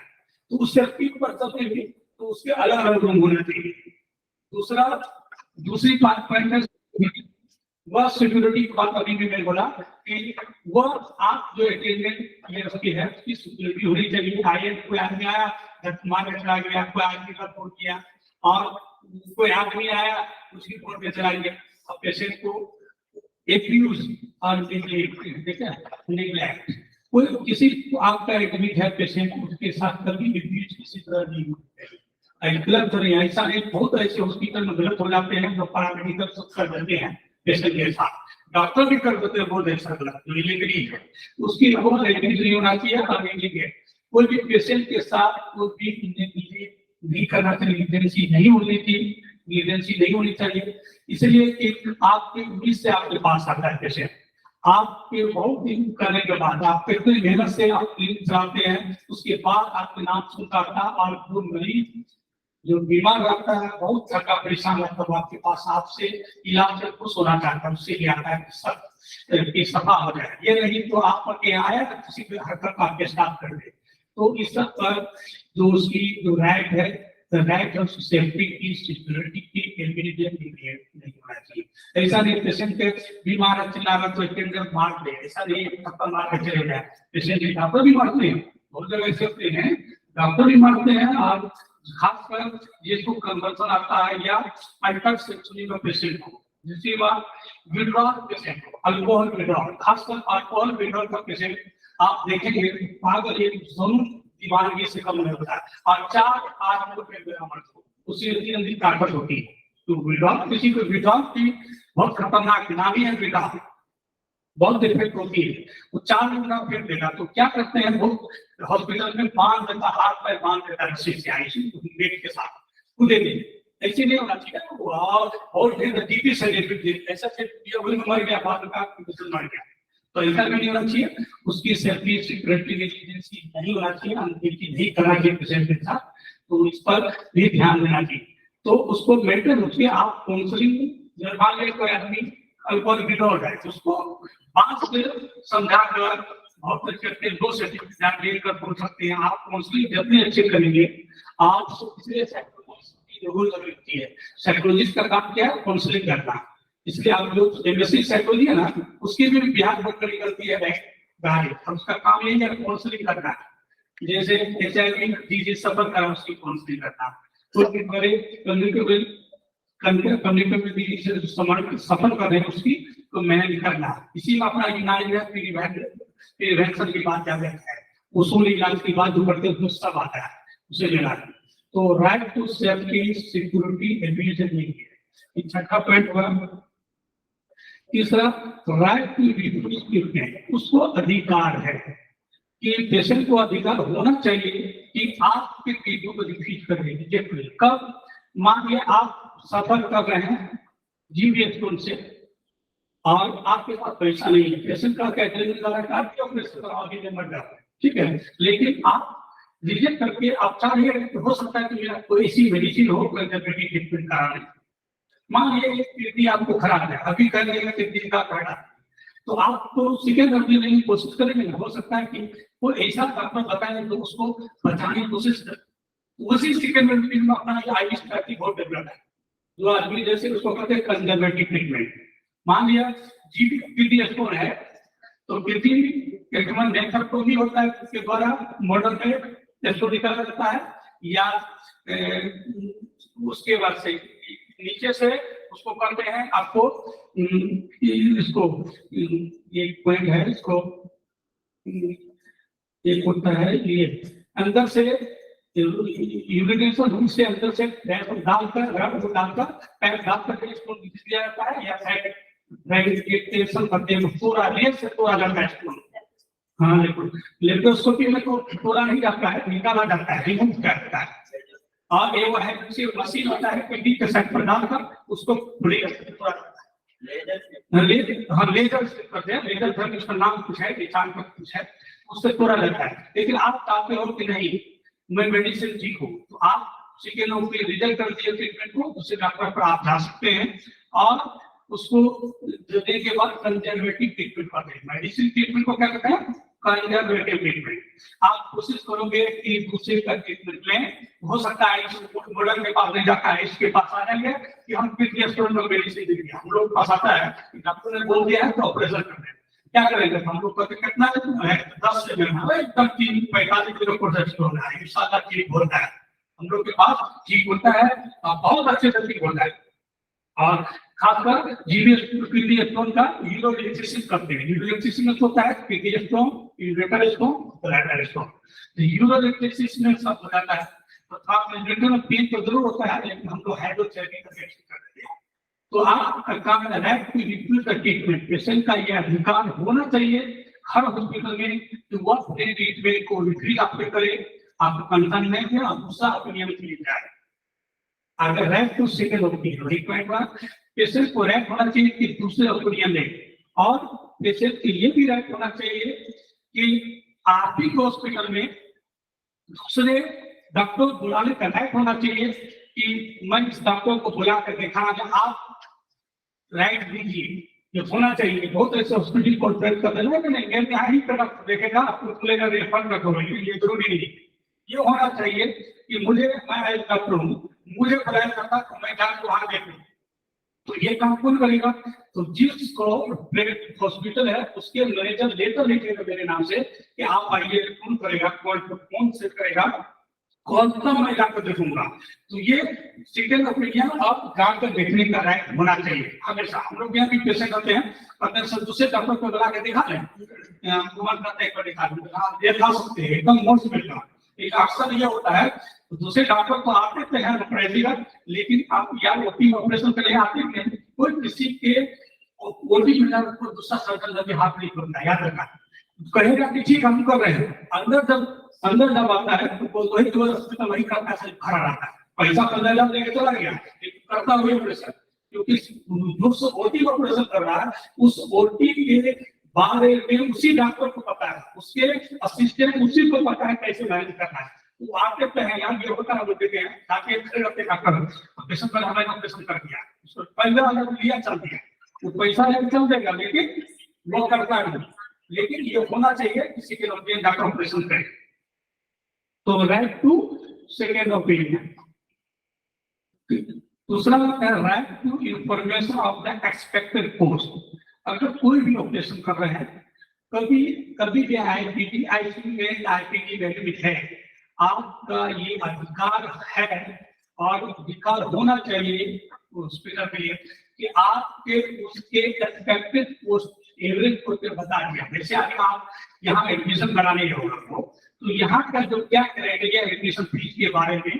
तो उससे पीक पर सकते भी, तो उसके अलग अलग रूम होना चाहिए। दूसरी बात पॉइंट है वह सिक्योरिटी की बात अभी भी मैंने बोला कि वह आप जो अटेंडेंट ये उसकी है उसकी सिक्योरिटी होनी चाहिए। आइए कोई आदमी आया मार के चला गया, कोई आदमी का फोन किया, और कोई आदमी आया उसकी फोन पे चला गया, अब पेशेंट को एक्यूज और नेग्लेक्ट, कोई किसी आपका एडमिट है पेशेंट, उसके साथ कभी एब्यूज किसी तरह नहीं होता, गलत नहीं, ऐसा नहीं, बहुत ऐसे हॉस्पिटल में गलत हो जाते हैं जो पैरामेडिकल कर देते हैं पेशेंट के साथ, डॉक्टर भी कर देते हैं बहुत ऐसा गलत, जो इलीगली है उसकी बहुत नहीं होना चाहिए। और कोई भी पेशेंट के साथ कोई भी नहीं करना चाहिए, लीजेंसी नहीं होनी चाहिए। इसलिए कि आपकी उम्मीद से आपके पास आता है पेशेंट, आपके बहुत दिन करने के बाद, आप कितनी मेहनत से आप क्लिनिक चलाते हैं, उसके बाद आपके नाम सुनता था, और जो मरीज जो बीमार रहता है, बहुत थका परेशान रहता है, आपके पास आपसे इलाज से खुश होना चाहता है, उससे आता है सब सफा हो जाए। ये नहीं तो आप के आया तो किसी भी हरकत आपके साथ कर दे, तो इस सब पर जो उसकी जो राइट है, राइट ऑफ सेफ्टी की, सिक्योरिटी की, इंटेलिजेंस नहीं होना चाहिए। ऐसा नहीं पेशेंट के बीमार है, चिल्ला रहा तो अटेंडेंट मार दे, ऐसा नहीं थप्पड़ मार के चले जाए। पेशेंट डॉक्टर भी मारते हैं, बहुत जगह ऐसे होते हैं, डॉक्टर भी मारते हैं, और खासकर जिसको कन्वर्सन आता है या हाइपरसेंसिटिव का पेशेंट को, दूसरी बात विड्रॉल पेशेंट को, अल्कोहल विड्रॉल, खासकर अल्कोहल विड्रॉल का पेशेंट आप देखेंगे पागल एक जरूर दीवानगी से कम नहीं होता है, और 4 आदमी को उससे जल्दी ताकत होती है। तो विड्रॉल किसी को विड्रॉल की बहुत खतरनाक नाम ही है, विड्रॉल बहुत डिफेक्ट होती है, वो 4 महीना फिर देगा। तो क्या करते हैं वो हॉस्पिटल में बांध देता, हाथ पैर बांध देता रस्सी से, बेड के साथ कूदे नहीं, ऐसे नहीं होना चाहिए। और टीबी से ऐसा मर गया, बाद में मर गया, तो ऐसा नहीं होना चाहिए। उसकी सेफ्टी सिक्योरिटी एजेंसी नहीं होना चाहिए, अनदेखी नहीं करना चाहिए पेशेंट के साथ, तो इस पर भी ध्यान देना चाहिए। तो उसको मेंटेन उसके आप काउंसलिंग, मान लीजिए कोई आदमी अल्कोहल विड्रॉल है, उसको बात से समझा कर बहुत अच्छे 2 सर्टिफिकेट लेकर बोल सकते हैं। आप काउंसलिंग जितने अच्छे करेंगे आप, इसलिए साइकोलॉजिस्ट है, साइकोलॉजिस्ट का काम क्या है, काउंसलिंग करना। इसलिए आप जो एमएससी साइकोलॉजी है ना, उसकी भी बिहार बहुत कड़ी गलती है, उसका काम यही है काउंसलिंग करना, जैसे HIV डिजीज सफर करा उसकी काउंसलिंग करना, तो कम्युनिकेबिलिटी से सफर कर रहे हैं उसकी तो मैनेज करना। इसी में अपना प्रिवेंशन की बात ज्यादा है, उसूल इलाज की बात जो करते हैं सब आता है उसे लेना। तो right to safety security education नहीं है, छठा पॉइंट हुआ। तीसरा, राइट टू रिफ्यूज ट्रीटमेंट, उसको अधिकार है कि पेशेंट को अधिकार होना चाहिए कि आपके वीडियो को रिपीट करेंगे रिजेक्ट करेंगे। कब? मान लिया आप सफर कर रहे हैं जीवीएस स्कूल से और आपके पास पैसा नहीं है, पेशेंट का कैटेगरी ऑपरेशन आगे मर जाता है, ठीक है, लेकिन आप रिजेक्ट करके आप चाह रहे हैं, तो हो सकता है कि मेरा कोई ऐसी मेडिसिन हो कंजर्वेटिव ट्रीटमेंट कराने। मान लीजिए एक किडनी आपको खराब है, अभी कर लेगा किडनी का खराब, तो आप तो सेकेंड करने की कोशिश करेंगे ना। हो सकता है कि कोई ऐसा डॉक्टर बताए तो उसको बचाने की कोशिश करें, उसी सेकेंड में अपना आईवी स्ट्रैटेजी बहुत डेवलप है, जो आदमी जैसे उसको कहते हैं कंजर्वेटिव ट्रीटमेंट। मान लिया किडनी स्टोन है, तो किडनी ट्रीटमेंट नेफ्रेक्टोमी होता है, उसके द्वारा मॉडर्न में स्टोन निकाला जाता है, या उसके बाद से नीचे से उसको करते हैं आपको इसको ये पॉइंट है, इसको एक होता है ये अंदर से यूरिनेशन से अंदर से डालकर पैर डालकर इसको दिया जाता है, या साइड टेंशन करते हैं पूरा लेग से पूरा जाता है स्टोन। हाँ लेप्रोस्कोपी में तो पूरा नहीं जाता है, निकाला जाता है, रिमूव करता है। और एक है किसी मशीन होता है किडनी के साइड पर डालकर उसको लेजर से करते हैं, लेजर थेरेपी उसका नाम कुछ है, निशान का कुछ है, उससे तोड़ा जाता है। लेकिन आप चाहते हो कि नहीं मैं मेडिसिन ठीक हूँ, तो आप सेकेंड के रिजल्ट कर दिए ट्रीटमेंट को, दूसरे डॉक्टर पर आप जा सकते हैं और उसको देने के बाद कंजर्वेटिव ट्रीटमेंट करते हैं। मेडिसिन ट्रीटमेंट को क्या कहते हैं? Conservative treatment. आप कोशिश करोगे कि दूसरे का ट्रीटमेंट लें, हो सकता है मॉडर्न के पास नहीं जाता है, इसके पास आ जाएंगे कि हम किडनी स्टोन में मेडिसिन दे दिया, हम लोग पास आता है डॉक्टर ने बोल दिया है तो ऑपरेशन कर दें, क्या करेंगे हम लोग कहते कितना है 10 से एकदम 45 किलो प्रोसेस होना है, इंशाल्लाह ठीक होता है, हम लोग के पास ठीक होता है, बहुत अच्छे से ठीक होता है। और खासकर जीवीएस किडनी स्टोन का यूरोलिसिस करते हैं। यूरोलिसिस में होता है kidney stone, ureter stone, bladder stone. Urolithiasis में सब हो जाता है, तो आप में पेन तो जरूर होता है, लेकिन हम लोग हाइड्रोथेरेपी का करते हैं। तो आपका काम है कि रिपीट का ट्रीटमेंट, पेशेंट का यह अधिकार होना चाहिए हर हॉस्पिटल में कि वह ट्रीटमेंट को रिपीट आपको करे, आपको कंसर्न नहीं है, आप दूसरा ओपिनियन के लिए जाए। अगर rank to second opinion required, patient को रैंक होना चाहिए कि दूसरे ओपिनियन ले, और पेशेंट के लिए भी रैंक होना चाहिए कि आप ही हॉस्पिटल में दूसरे डॉक्टर बुलाने का रैंक होना चाहिए कि मैं इस डॉक्टर को बुला कर देखा, आप राइट दीजिए, ये होना चाहिए। बहुत ऐसे हॉस्पिटल को ट्रेन कर देना कि नहीं मैं यहाँ ही डॉक्टर देखेगा, आपको खुलेगा रेफर कर दो, ये जरूरी नहीं। ये होना चाहिए कि मुझे मैं डॉक्टर हूँ, मुझे बुलाया जाता तो मैं जाकर वहां देखूं, तो ये काम कौन करेगा? तो जिसको प्राइवेट हॉस्पिटल है उसके मैनेजर लेटर लिखेगा मेरे नाम से कि आप आइए, कौन करेगा, कौन सेट करेगा, कौन सा मैं जाकर देखूंगा। तो ये सेकंड ओपिनियन आप जाकर देखने का राइट होना चाहिए हमेशा। हम लोग यहाँ भी पेशेंट होते हैं, अगर सर दूसरे डॉक्टर को बुला के दिखा लें, देखा सकते हैं एकदम मोस्ट बेटर। एक अक्सर ये होता है दूसरे डॉक्टर तो आते हैं प्रेसिडेंट, लेकिन आप यार ओपी ऑपरेशन के लिए आते हैं, कोई किसी के ओटी में कोई दूसरा सर्जन लगे हाथ नहीं करता, याद रखना। कहेगा कि ठीक हम कर रहे हैं, अंदर जब आता है तो वही जो हॉस्पिटल वही करता है, खड़ा रहता है, पैसा 15 लाख लेके चला गया, करता हुआ ऑपरेशन, क्योंकि जो ओटी ऑपरेशन कर रहा है उस ओटी के बारे में उसी डॉक्टर को पता है, उसके असिस्टेंट उसी को पता है कैसे मैनेज करना है। वो आते हैं यार ये होता है, बोलते हैं ताकि डॉक्टर ऑपरेशन कर हमें ऑपरेशन कर दिया, उसको पहले वाला लिया चल दिया, वो पैसा लेकर चल देगा, लेकिन वो करता है। लेकिन ये होना चाहिए किसी के लोग डॉक्टर ऑपरेशन करे। तो राइट टू सेकेंड ओपिनियन। दूसरा है right to information of the expected course. अगर कोई भी ऑपरेशन कर रहे हैं, कभी भी आईपीटी आईसीयू में आईपीटी वैल्यू है, आपका ये अधिकार है और अधिकार होना चाहिए हॉस्पिटल के लिए कि आपके उसके एक्सपेक्टेड पोस्ट एवरेज को बता दिया। जैसे अभी आप यहाँ एडमिशन कराने होगा तो यहाँ का जो क्या क्राइटेरिया एडमिशन फीस के बारे में,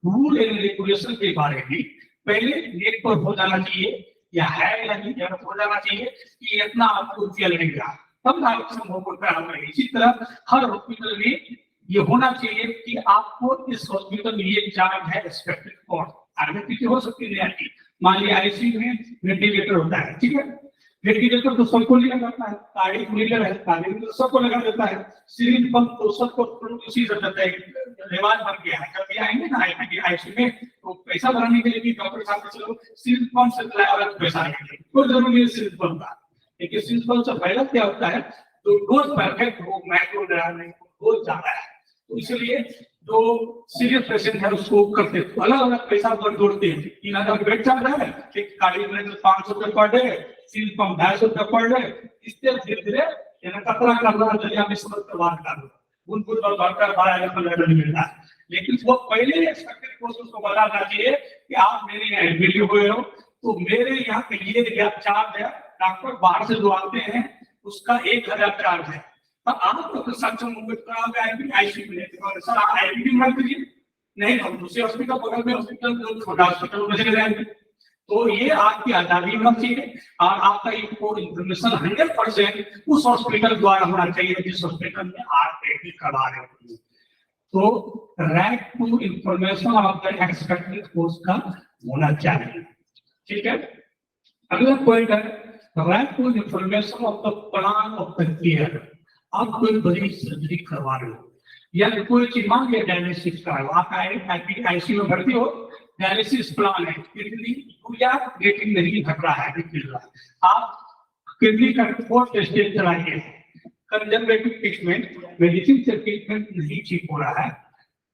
रूल एंड रेगुलेशन के बारे में पहले नेट पर हो जाना चाहिए, या है या नहीं हो जाना चाहिए कि इतना आपको रुपया लगेगा, तब संभव होता है। इसी तरह हर हॉस्पिटल में ये होना चाहिए कि आपको इस हॉस्पिटल में ये चार्ज है एक्सपेक्टेड कॉस्ट, आगे पीछे हो सकती है आपकी। मान लिया आईसीयू में वेंटिलेटर होता है, ठीक है, वेंटिलेटर तो सबको लिया जाता है, कार्डियोमीटर है, कार्डियोमीटर सबको लगा देता है, सिरिंज पंप तो सबको उसी से देता है, रिवाज बन गया है। कभी आएंगे ना आईसीयू में तो पैसा भरने के लिए भी डॉक्टर साहब को चलो सिरिंज पंप से चलाया पैसा आएंगे, कोई जरूरी नहीं सिरिंज पंप का। लेकिन सिरिंज पंप से पहले क्या होता है, तो डोज परफेक्ट हो, मैक्रो नहीं डोज ज्यादा है, तो इसलिए जो सीरियस पेशेंट है उसको करते अलग अलग पैसा पर जोड़ते हैं। 3000 बेड चार्ज है, एक कार्डियोमीटर 500 रुपए पर डे, सिरिंज पंप 250 रुपए पर डे, इससे धीरे धीरे कतरा करना जरिया में समझ कर बात कर लो उनको बढ़कर 12,000 मिलता है। लेकिन वो पहले एक्सपेक्टेड कॉस्ट उसको बताना चाहिए कि आप मेरे यहाँ एडमिट हुए हो तो मेरे यहाँ के लिए या चार्ज है, डॉक्टर बाहर से जो आते हैं उसका 1000 चार्ज है, तो आप तो सक्षम आईसीयू में सर आप आईपीडी मत दीजिए, नहीं हम दूसरे हॉस्पिटल बगल में हॉस्पिटल जो छोटा हॉस्पिटल में चले जाएंगे। तो ये आपकी आजादी होना चाहिए और आपका इंफॉर्मेशन 100% उस हॉस्पिटल द्वारा होना चाहिए जिस हॉस्पिटल में आप एडमिट करवा रहे हो। तो right to information of the expected cost का होना चाहिए, ठीक है। अगला पॉइंट है right to information of the plan of the care. आप कोई बड़ी सर्जरी करवा रहे हो या कोई चीज मान लिया डायलिसिस का है, आप आईसीयू में भर्ती हो, डायलिसिस प्लान है, किडनी या रेटिंग नहीं घट रहा है, आप किडनी का फोर्थ स्टेज चलाइए, कंजर्वेटिव ट्रीटमेंट मेडिसिन से ट्रीटमेंट नहीं ठीक हो रहा है,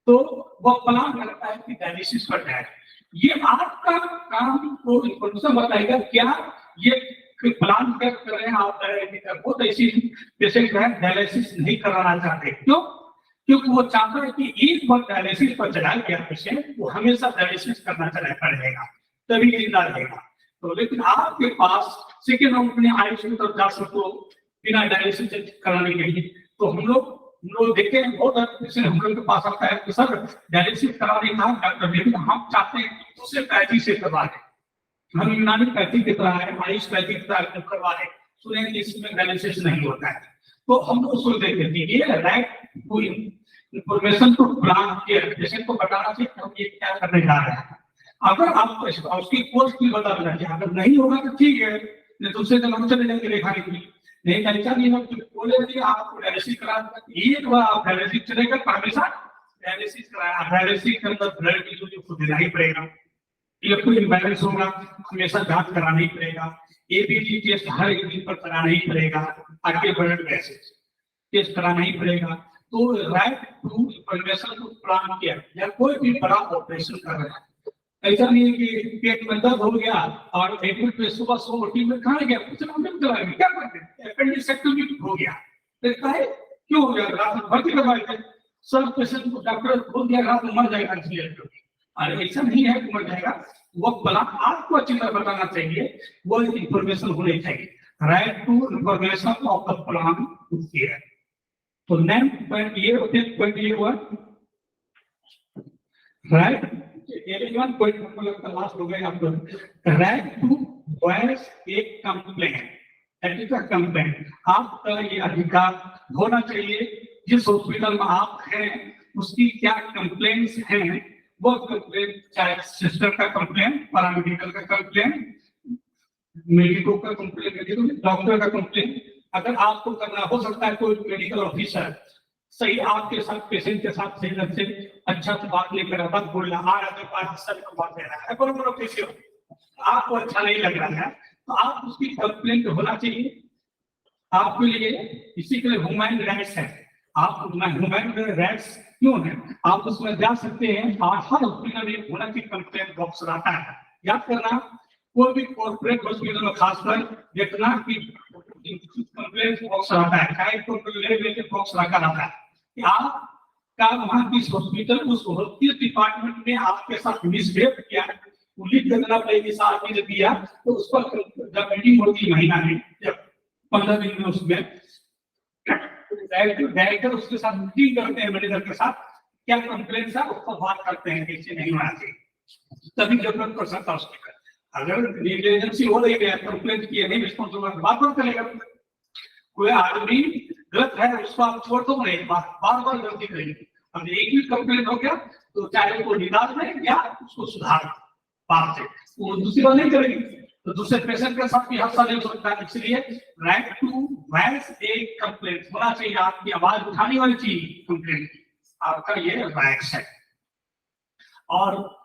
तो वो प्लान करता है कि डायलिसिस कर जाए। ये आपका काम को इंफॉर्मेशन बताएगा क्या ये प्लान कर रहे हैं आप बहुत ऐसी पेशेंट है डायलिसिस नहीं कराना चाहते, क्यों? क्योंकि वो चाहता है कि एक बार डायलिसिस पर चला गया पेशेंट वो हमेशा डायलिसिस करना चला पड़ेगा तभी जिंदा रहेगा। तो लेकिन आपके पास सेकेंड राउंड में आईसीयू तक जा सको बिना डायलिसिस कराने के लिए, तो हम लोग देखते हैं बहुत पेशेंट हम लोग के पास आता है कि सर डायलिसिस कराने का डॉक्टर, लेकिन हम चाहते हैं कि दूसरे पैथी से करवा दें, हम यूनानी पैथी की तरह है, आयुष पैथी की तरह करवा रहे, सुने कि इसमें डायलिसिस नहीं होता है, तो हम लोग उसको देख लेते हैं right to information to plan care, patient को बताना चाहिए हम ये क्या करने जा रहे हैं। अगर आप उसकी कोर्स भी बता देना चाहिए, अगर नहीं होगा तो ठीक है, नहीं दूसरे दिन हम चले जाएंगे रेखा के लिए, नहीं ऐसा नहीं हम बोले आपको डायलिसिस करा एक बार आप डायलिसिस चलेगा तो हमेशा डायलिसिस कराया, डायलिसिस के अंदर ब्लड की जो देना ही पड़ेगा, ये कोई इम्बैलेंस होगा हमेशा जांच कराना ही पड़ेगा, एबीजी टेस्ट हर एक दिन पर कराना ही पड़ेगा, आगे ब्लड गैसेस टेस्ट कराना ही पड़ेगा। तो right to information to plan किया या कोई भी बड़ा ऑपरेशन कर रहे हैं, ऐसा नहीं है कि पेट में दर्द हो गया और एडमिट पे सुबह 100 टीम में कहा गया कुछ ना चलाएंगे क्या करते एपेंडिसेक्टोमी हो गया, तो है क्यों हो गया रात में भर्ती करवाए थे सब पेशेंट को डॉक्टर बोल दिया रात में मर जाएगा इसलिए, और ऐसा नहीं है कि मर जाएगा, वो प्लान आपको अच्छी तरह बताना चाहिए, वो इंफॉर्मेशन होनी चाहिए, right to information of the plan है। तो नेक्स्ट पॉइंट ये होते हैं, पॉइंट ये हुआ राइट, ये वन पॉइंट हमको लगता है लास्ट हो गया आपको, राइट टू वॉइस एक कंप्लेंट, एथिकल कंप्लेंट, आपका ये अधिकार होना चाहिए जिस हॉस्पिटल में आप हैं उसकी क्या कंप्लेंट्स हैं, वो कंप्लेंट चाहे सिस्टर का कंप्लेंट, पैरामेडिकल का कंप्लेंट, मेडिको का कंप्लेंट, डॉक्टर का कंप्लेंट, अगर आपको करना हो सकता है कोई मेडिकल ऑफिसर सही आपके साथ पेशेंट के साथ सही ढंग से अच्छा से बात नहीं कर रहा, बात बोल रहा आ रहा है सर को बात दे रहा है बरोबर ऑफिसर आपको अच्छा नहीं लग रहा है, तो आप उसकी कंप्लेंट होना चाहिए। आपके लिए इसी के लिए ह्यूमन राइट्स है, आप ह्यूमन राइट्स क्यों है, आप उसमें जा सकते हैं, हर हॉस्पिटल में होना चाहिए कंप्लेंट बॉक्स रहता है, याद करना कोई भी कॉर्पोरेट हॉस्पिटल में खासकर देखना कि कंप्लेंट बॉक्स रहता है, चाहे कंप्लेंट बॉक्स रखा रहता है कि आपका वहां किस हॉस्पिटल उस डिपार्टमेंट में आपके साथ मिसबिहेव किया, लिख देना पड़ेगी साथ में दिया, तो उस पर जब मीटिंग होती महीना में जब 15 दिन में उसमें डायरेक्टर उसके साथ मीटिंग करते हैं मैनेजर के साथ, क्या कंप्लेंट है उस पर बात करते हैं कि इसे नहीं होना चाहिए, तभी जरूरत कर सकता उसकी। अगर नेग्लिजेंसी हो रही है कंप्लेंट किए नहीं रिस्पॉन्सिबल बात कौन करेगा, कोई आदमी गलत है उसको आप छोड़ दो नहीं, बार बार गलती करेंगे। अब एक भी कंप्लेंट हो गया तो चाहे वो निदान में या उसको सुधार बात से, वो दूसरी बार नहीं करेगी। तो दूसरे पेशेंट के साथ भी हादसा नहीं हो सकता है। इसलिए right to voice a complaint होना चाहिए, आपकी आवाज उठानी होनी चाहिए कंप्लेंट की, आपका ये राइट्स है। और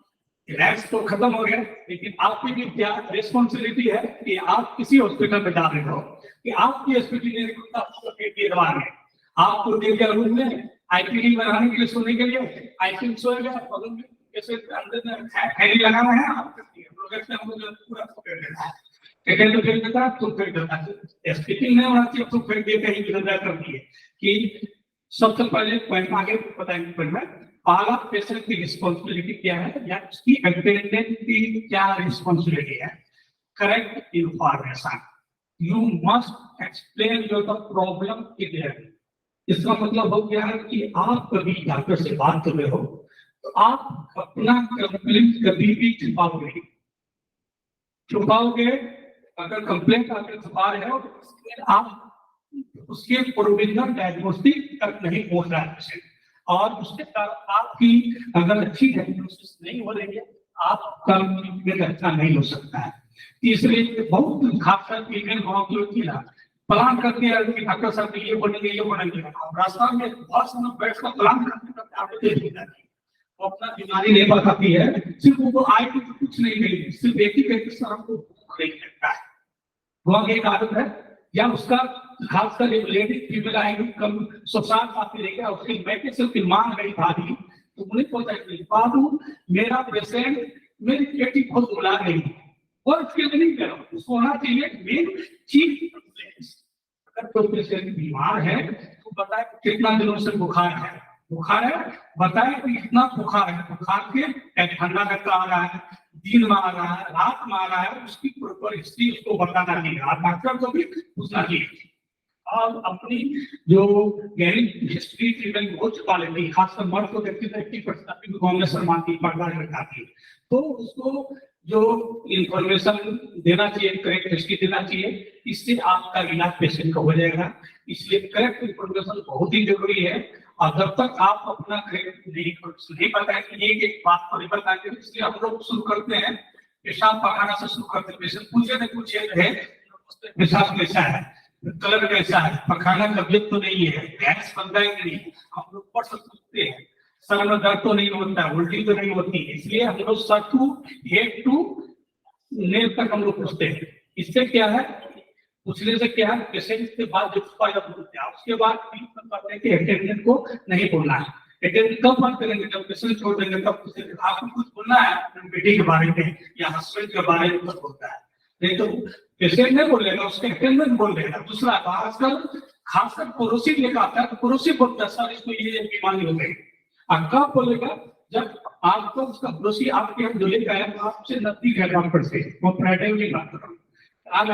राइट्स तो खत्म हो गया, लेकिन आपकी भी क्या रिस्पॉन्सिबिलिटी है कि आप किसी हॉस्पिटल में जा रहे हो कि आपकी हॉस्पिटल में आपको दे दिया रूम में आईपीडी बनाने के लिए, सोने के लिए आईपीडी सोएगा, बगल में कैसे अंदर थैली लगाना है, आप प्रोजेक्ट में हम लोग पूरा कर देना है। सेकंड तो फिर देता तो फिर देता स्पीकिंग नहीं होना चाहिए तो फिर देते ही गुजर करती है कि सबसे पहले पॉइंट आगे बताएंगे। पहला पेशेंट की रिस्पॉन्सिबिलिटी क्या है या उसकी अटेंडेंट की क्या रिस्पॉन्सिबिलिटी है। Correct information, you must explain your problem clearly. इसका मतलब हो गया है कि आप कभी डॉक्टर से बात कर रहे हो तो आप अपना कंप्लेंट कभी भी छुपाओगे। अगर कंप्लेंट आकर छुपा रहे हो तो आप उसके प्रोविजनल डायग्नोस्टिक तक नहीं पहुंच रहा है, और उसके कारण आपकी अगर अच्छी डायग्नोसिस नहीं हो रही है आपका ट्रीटमेंट अच्छा नहीं हो सकता है। इसलिए बहुत खासकर ट्रीटमेंट प्लान करते हैं कि डॉक्टर साहब ये बोलेंगे ये बोलेंगे, रास्ता में बहुत समय बैठ कर प्लान करते वो अपना बीमारी नहीं बताती है, सिर्फ वो आई तो कुछ नहीं मिलेगी, सिर्फ एक ही कहते सर हमको भूख नहीं लगता है, वो एक आदत है। या उसका खासकर एक लेडी फीमेल आएगी कम सुसाद आती रहेगी, उसकी बेटे से उसकी मां गई भागी तो उन्हें पता है बाबू मेरा पेशेंट मेरी बेटी बहुत बुला रही है और उसके लिए नहीं करो, उसको होना चाहिए मेन चीफ। अगर कोई पेशेंट बीमार है तो बताए कितना दिनों से बुखार है बताए कि इतना बुखार है, बुखार के ठंडा लगता आ रहा है, दिन में आ रहा है, रात में आ रहा है, उसकी प्रॉपर हिस्ट्री उसको बताना चाहिए, डॉक्टर को भी पूछना चाहिए। और अपनी जो गहरी हिस्ट्री ट्रीटमेंट हो चुका लेती है, खासकर मर्द को देखते थे 80% गाँव में सलमान की पर्दा लगाती है, तो उसको जो इंफॉर्मेशन देना चाहिए, करेक्ट हिस्ट्री देना चाहिए, इससे आपका इलाज पेशेंट का हो जाएगा। इसलिए करेक्ट इंफॉर्मेशन बहुत ही जरूरी है। और जब तक आप अपना नहीं बताएंगे एक बात पर नहीं बताएंगे, इसलिए हम लोग शुरू करते हैं पेशाब पकाना से शुरू करते हैं। पेशेंट पूछे है पेशाब कैसा है, कलर कैसा है, पखाना कब्जियत तो नहीं है, गैस बनता है नहीं, हम लोग पढ़ सकते हैं, सर में दर्द तो नहीं होता है, उल्टी तो नहीं होती है, इसलिए हम लोग sir to head to nail तक हम लोग पूछते हैं। इससे क्या है, पूछने से क्या है, पेशेंट के बाद जब उसके बाद अटेंडेंट को नहीं बोलना है। अटेंडेंट कब बात करेंगे, जब पेशेंट छोड़ देंगे तब आपको कुछ बोलना है बेटी के बारे में या हस्बैंड के बारे में कुछ बोलता है, नहीं तो पेशेंट नहीं बोलेगा, उसके अटेंडेंट बोल देगा। दूसरा आजकल खासकर पड़ोसी लेकर आता है, पड़ोसी बोलता है सर इसको ये बीमारी हो गई, कब बोलेगा जब आपको उसका पड़ोसी आपके यहाँ जो लेकर आया आपसे नजदीक है डॉक्टर से, वो प्राइवेट बात कर रहा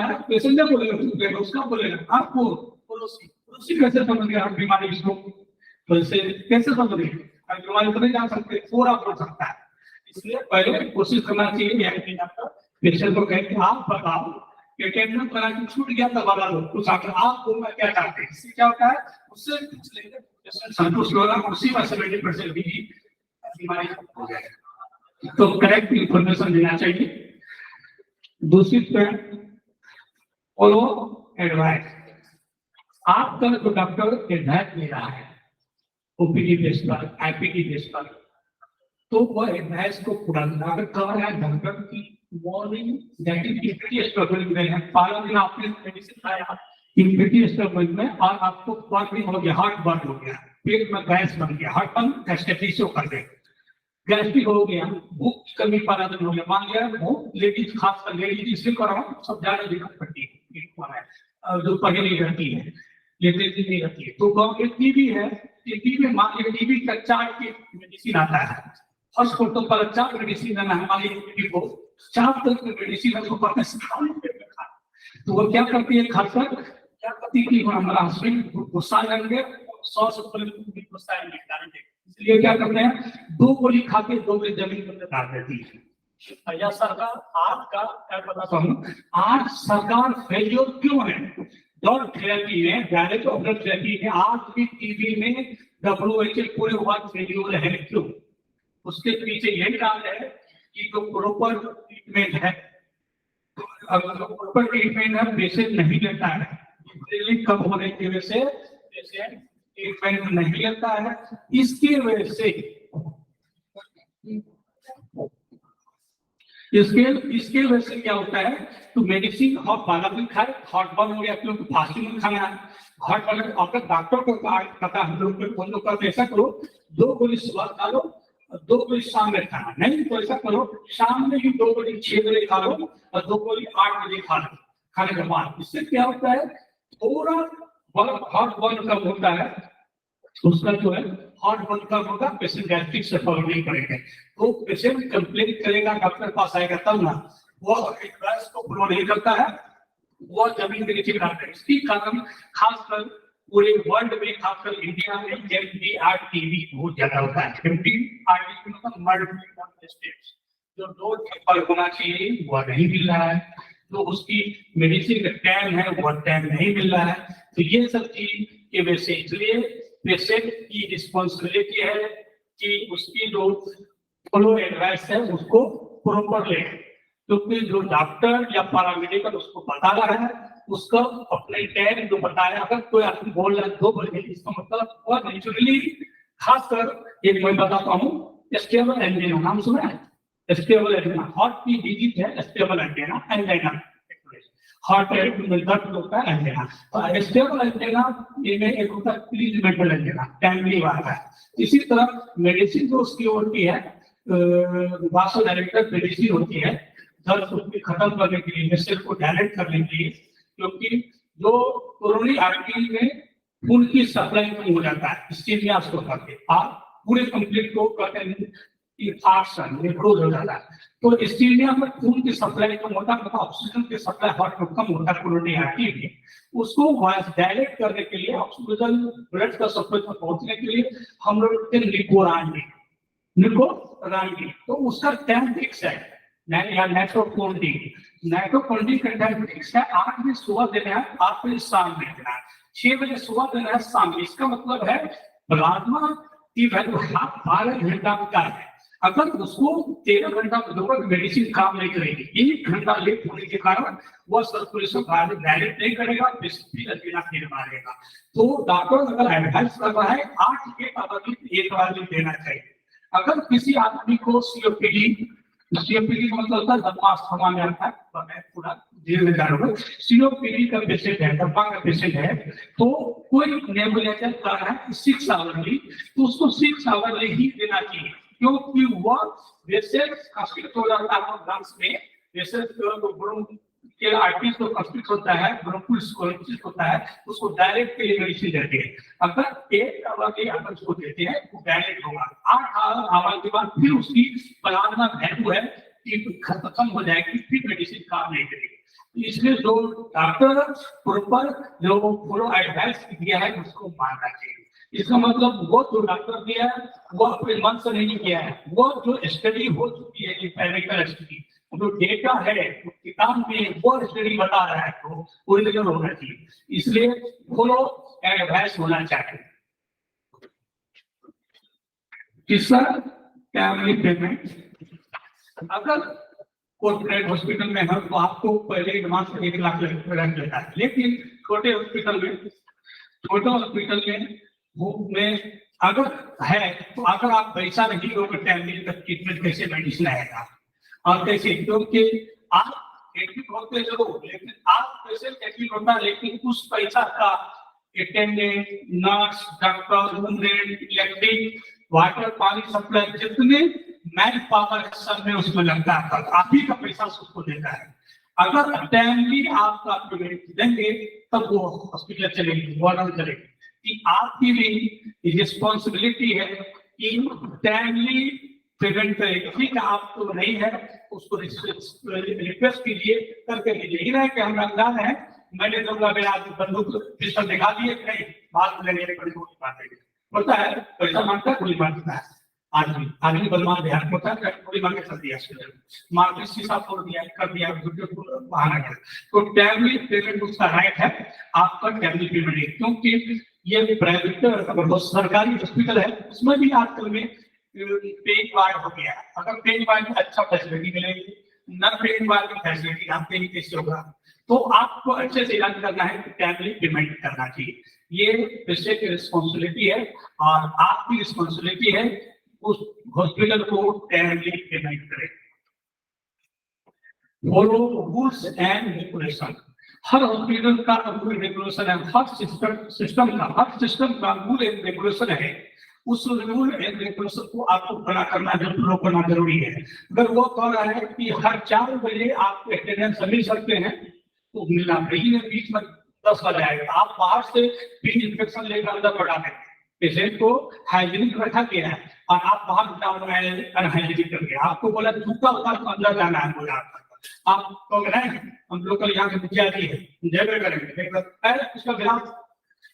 है, पेशेंट नहीं बोलेगा, उसका बोलेगा आपको पड़ोसी कैसे समझ गया आप बीमारी इसको, तो इसे कैसे समझ गए, बीमारी तो नहीं जान सकते, पूरा बोल सकता है। इसलिए पहले कोशिश करना चाहिए पेशेंट को कह के आप बताओ कि अटेंडेंट करा के छूट गया तो बता दो, कुछ आप बोलना क्या चाहते हैं, इससे क्या होता है उससे पूछ लेंगे, पेशेंट संतुष्ट होगा, उसी में 70% भी बीमारी हो जाएगी। तो करेक्ट इंफॉर्मेशन देना चाहिए। दूसरी पॉइंट फॉलो एडवाइस, आपका जो डॉक्टर एडवाइस दे रहा है ओपीडी बेस पर, आईपीडी बेस पर, तो वह एडवाइस को पूरा अगर कह रहा है डॉक्टर की morning that is immunity struggle में है, पहला दिन आपने मेडिसिन खाया इम्यूनिटी स्ट्रगल में और आपको बर्निंग हो गया, हार्ट बर्न हो गया, पेट में गैस बन गया, हार्ट बर्न गैस्ट्राइटिस कर दे, गैस्ट्रिक हो गया, भूख की कमी पड़ा दिन हो गया, मान लिया भूख लेडीज खासकर लेडीज इसलिए कर रहा हूँ सब ज्यादा दिक्कत पड़ती है, जो पहले नहीं रहती है लेटेस्ट नहीं रहती है, तो गाँव के टीबी है, टीबी में मान लिया टीबी का 4 की मेडिसिन आता है, फर्स्ट फोटो पर 4 मेडिसिन है हमारी टीबी को 4 तक मेडिसिन उसको पढ़ने से तो वो क्या करती है, खासकर क्या करती है कि हमारा हस्बैंड गुस्सा लेंगे 100 से ऊपर गुस्सा लेंगे, इसलिए क्या करते हैं 2 गोली खा के 2 गोली जमीन पर डाल देती है। या सरकार आज का क्या बताता हूँ, आज सरकार फेलियर क्यों है, और थेरेपी में, डायरेक्ट ऑपरेट थेरेपी में आज भी टीवी में WHO पूरे वर्ल्ड शेड्यूल है। क्यों? उसके पीछे यही कारण है कि जो प्रॉपर ट्रीटमेंट है, अगर प्रॉपर ट्रीटमेंट है पेशेंट नहीं लेता है, ब्लीडिंग कम होने की वजह से पेशेंट ट्रीटमेंट नहीं लेता है। इसकी वजह से इसके वजह से क्या होता है, तो मेडिसिन और बाला भी खाए, हार्ट बर्न हो गया क्योंकि फास्ट फूड खाना है, हार्ट बर्न अगर डॉक्टर को कहता है हम लोग का ऐसा करो 2 गोली सुबह खा लो, 2 गोली शाम में खाना, नहीं तो ऐसा करो शाम में ही 2 गोली 6 बजे खा लो और 2 गोली 8 बजे खा लो खाने के बाद। इससे क्या होता है, थोड़ा हार्ट बर्न कम होता है, उसका जो है हार्ट बर्न कम होगा, पेशेंट गैस्ट्रिक से प्रॉब्लम नहीं करेंगे। तो पेशेंट कंप्लेन करेगा, डॉक्टर पास आएगा तब ना, वो गैस को फ्लो नहीं करता है, वो जमीन के नीचे गिराता है। इसकी कारण खासकर पूरे वर्ल्ड में, खासकर इंडिया में MDR-TB बहुत ज्यादा होता है। MDR-TB मतलब मल्टीपल स्टेज, जो डोज पर होना चाहिए वो नहीं मिल रहा है, तो उसकी मेडिसिन का टाइम है वो टाइम नहीं मिल रहा है। तो ये सब चीज की वजह से, इसलिए पेशेंट की रिस्पॉन्सिबिलिटी है कि उसकी जो फॉलो एडवाइस है उसको प्रॉपर ले, क्योंकि जो डॉक्टर या पैरामेडिकल उसको बता रहा है उसका अपने टाइम जो बताया, अगर कोई आदमी बोल रहा है 2 बजे, इसका मतलब वो नेचुरली, खासकर एक मैं बताता हूँ, स्टेबल एंजीना नाम सुना है? स्टेबल एंजीना हार्ट की डिजीज है, स्टेबल एंजीना, एंजीना हार्ट में दर्द होता है एंजीना। तो स्टेबल एंजीना में एक होता है प्लीज मेंटल एंजीना, टाइमली वाला है। इसी तरह मेडिसिन जो उसकी होती है, वासोडायरेक्टर मेडिसिन होती है दर्द को खत्म करने के लिए, मसल को डायरेक्ट करने के लिए, क्योंकि जो कोरोनरी आर्टरी में खून की सप्लाई कम हो जाता है, इसीलिए उसको करके आप पूरे कंप्लीट को कहते हैं इंफार्क्शन, नेक्रोज हो जाता है। तो इसीलिए में खून की सप्लाई कम होता है, मतलब ऑक्सीजन की सप्लाई हार्ट में कम होता है कोरोनरी आर्टरी में, उसको डायरेक्ट करने के लिए, ऑक्सीजन ब्लड का सप्लाई तक पहुंचने के लिए हम लोग निकोरांडी, तो उसका टाइम फिक्स है, नाइट्रोकोल्डी का टाइम फिक्स है, 8 बजे सुबह देना है, 8 बजे शाम में देना है, 6 बजे सुबह देना है, शाम में। इसका मतलब है प्लाज्मा की वैल्यू 12 घंटा का है। अगर उसको 13 घंटा दोपहर मेडिसिन काम नहीं करेगी, 1 घंटा लेट होने के कारण वह सर्कुलेशन डायरेक्ट नहीं करेगा, मारेगा। तो डॉक्टर अगर एडवाइस कर रहा है 8 के अवधि 1 बार देना चाहिए। अगर किसी आदमी को सीओपीडी का मतलब होता है दमा अस्थमा में आता है, मैं पूरा धीरे में जा रहा हूँ, सीओपीडी का पेशेंट है, दमा का पेशेंट है, तो कोई नेबुलाइजर कर रहा है 6 आवरली, तो उसको 6 आवरली ही देना चाहिए, क्योंकि वह वेसल्स कंस्ट्रिक्ट हो जाता है लंग्स में, वेसल्स के आर्टरीज को कंस्ट्रिक्ट होता है, ब्रोंकोल्स होता है, उसको डायरेक्ट के लिए मेडिसिन देते हैं। अगर 1 आवरली अगर उसको देते हैं तो डायरेक्ट होगा, 8 आवर के बाद फिर उसकी प्लाज्मा वैल्यू है कि खत्म हो जाएगी, फिर मेडिसिन काम नहीं करेगी। इसलिए जो डॉक्टर प्रॉपर जो फॉलो एडवाइस दिया है उसको मानना चाहिए। इसका मतलब वो जो डॉक्टर दिया है वो अपने मन से नहीं किया है, वो जो स्टडी हो चुकी है, एम्पिरिकल स्टडी, जो डेटा है किताब में वो स्टडी बता रहा है, तो ओरिजिनल होना चाहिए, इसलिए फॉलो एडवाइस होना चाहिए। तीसरा फैमिली पेमेंट, अगर कॉर्पोरेट हॉस्पिटल में है तो आपको पहले एडवांस 1 लाख रख लेता है, लेकिन छोटे हॉस्पिटल में अगर है तो अगर आप पैसा नहीं दोगे फैमिली तक ट्रीटमेंट कैसे मेडिसिन आएगा और कैसे, क्योंकि आप एडमिट होते जरूर, लेकिन आप पेशेंट एडमिट होता है, लेकिन उस पैसा का attendant, nurse, doctor, room rent, electric, water, पानी सप्लाई, जितने मैन पावर सब में उसमें लगता है, आप ही का पैसा उसको देता है। अगर टाइमली आपका पेमेंट देंगे तब वो हॉस्पिटल चलेगी, वार्ड चलेगी। कि आपकी भी रिस्पॉन्सिबिलिटी है कि टाइमली पेमेंट करेगी, ठीक है आप तो नहीं है उसको रिक्वेस्ट कीजिए, करके लीजिए, नहीं कि हम रमजान है मैंने दूंगा, मेरा बंदूक पिस्टल दिखा दिए, नहीं बात लेने बड़ी बात है, होता है पैसा मांगता है कोई मांगता है, आदमी बलवान बिहार को था, पूरी मांगे कर दिया, मार्केट शीशा तोड़ दिया, कर दिया, बहाना कर। तो टाइमली पेमेंट उसका राइट है, आपका टाइमली पेमेंट है, क्योंकि ये प्राइवेट सरकारी हॉस्पिटल है, उसमें भी आजकल में पेड वार्ड हो गया है। अगर पेड वार्ड में अच्छा फैसिलिटी मिलेगी, न पेड वार्ड में फैसिलिटी आपके लिए कैसे होगा? तो आपको अच्छे से इलाज करना है, टाइमली पेमेंट करना चाहिए। ये पेशे की रिस्पॉन्सिबिलिटी है और आपकी रिस्पॉन्सिबिलिटी है उस हॉस्पिटल को टाइमली पेमेंट करें। Follow rules and regulation, her hospital का रूल रेगुलेशन है, हर सिस्टम का रूल एंड रेगुलेशन है। उस रूल एंड रेगुलेशन को आपको फॉलो करना जरूरी है। अगर वो कह रहा है कि हर 4 बजे आप अटेंडेंस मिल सकते हैं, तो मिलना नहीं है, बीच में 10 बज जाएगा, आप बाहर से भी इन्फेक्शन लेकर अंदर बढ़ा दें। पेशेंट को हाइजीनिक रखा गया है और आप बाहर अनहाइजीनिक कर दिया, आपको बोला जूता उतार तो अंदर जाना है, बोला आप तो हम लोकल यहाँ के मुखिया जी है, जय करेंगे उसका खिलाफ,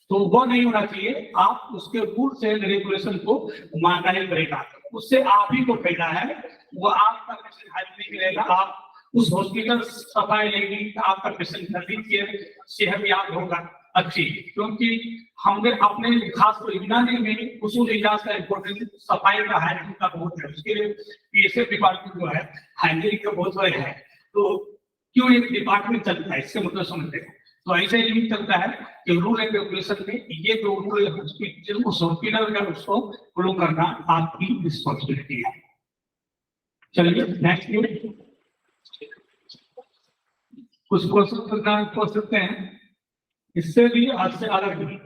तो वो नहीं होना चाहिए। आप उसके रूल्स एंड रेगुलेशन को मानना ही पड़ेगा, उससे आप ही को फायदा है, वो आपका पेशेंट हाइजीनिक रहेगा, आप उस हॉस्पिटल सफाई लेगी, आपका पेशेंट जल्दी सेहतयाब होगा अच्छी। क्योंकि हमने अपने खास तो यूनानी में उसूल इजाज का इम्पोर्टेंस सफाई का हाइजीन का बहुत है, उसके लिए पीएसएफ डिपार्टमेंट जो है हाइजीन का बहुत बड़ा है। तो क्यों एक डिपार्टमेंट चलता है, इससे मतलब समझते हैं। तो ऐसे ही चलता है कि रूल एंड रेगुलेशन में ये जो रूल हॉस्पिटल का उसको फॉलो करना आपकी रिस्पॉन्सिबिलिटी है। चलिए नेक्स्ट कुछ क्वेश्चन पूछ सकते हैं, इससे भी आज से अलग नहीं,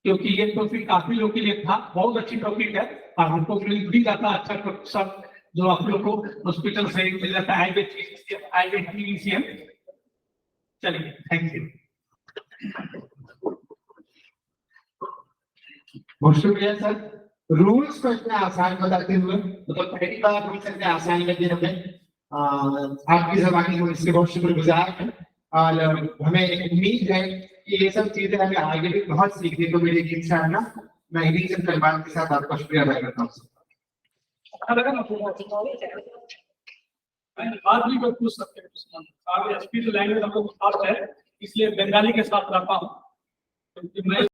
क्योंकि ये टॉपिक काफी लोगों के लिए था, बहुत अच्छी टॉपिक है और हमको मिल भी जाता अच्छा सब जो आप लोग को हॉस्पिटल से मिल जाता है। चलिए थैंक यू। बहुत शुक्रिया सर, रूल्स को इतना आसान बताते हुए, मतलब पहली बार रूल्स इतने आसान लगे हमें, आपकी जबानी को इससे बहुत शुक्रगुजार हैं और हमें उम्मीद है कि ये सब चीजें हमें आगे भी बहुत सीखने को मिलेगी इंशाअल्लाह। मैं इन्हीं सब कलमात के साथ आपका शुक्रिया अदा करता हूँ। बात भी पूछ सकते हैं, लैंग्वेज हम लोग है, इसलिए बंगाली के साथ रहता हूँ।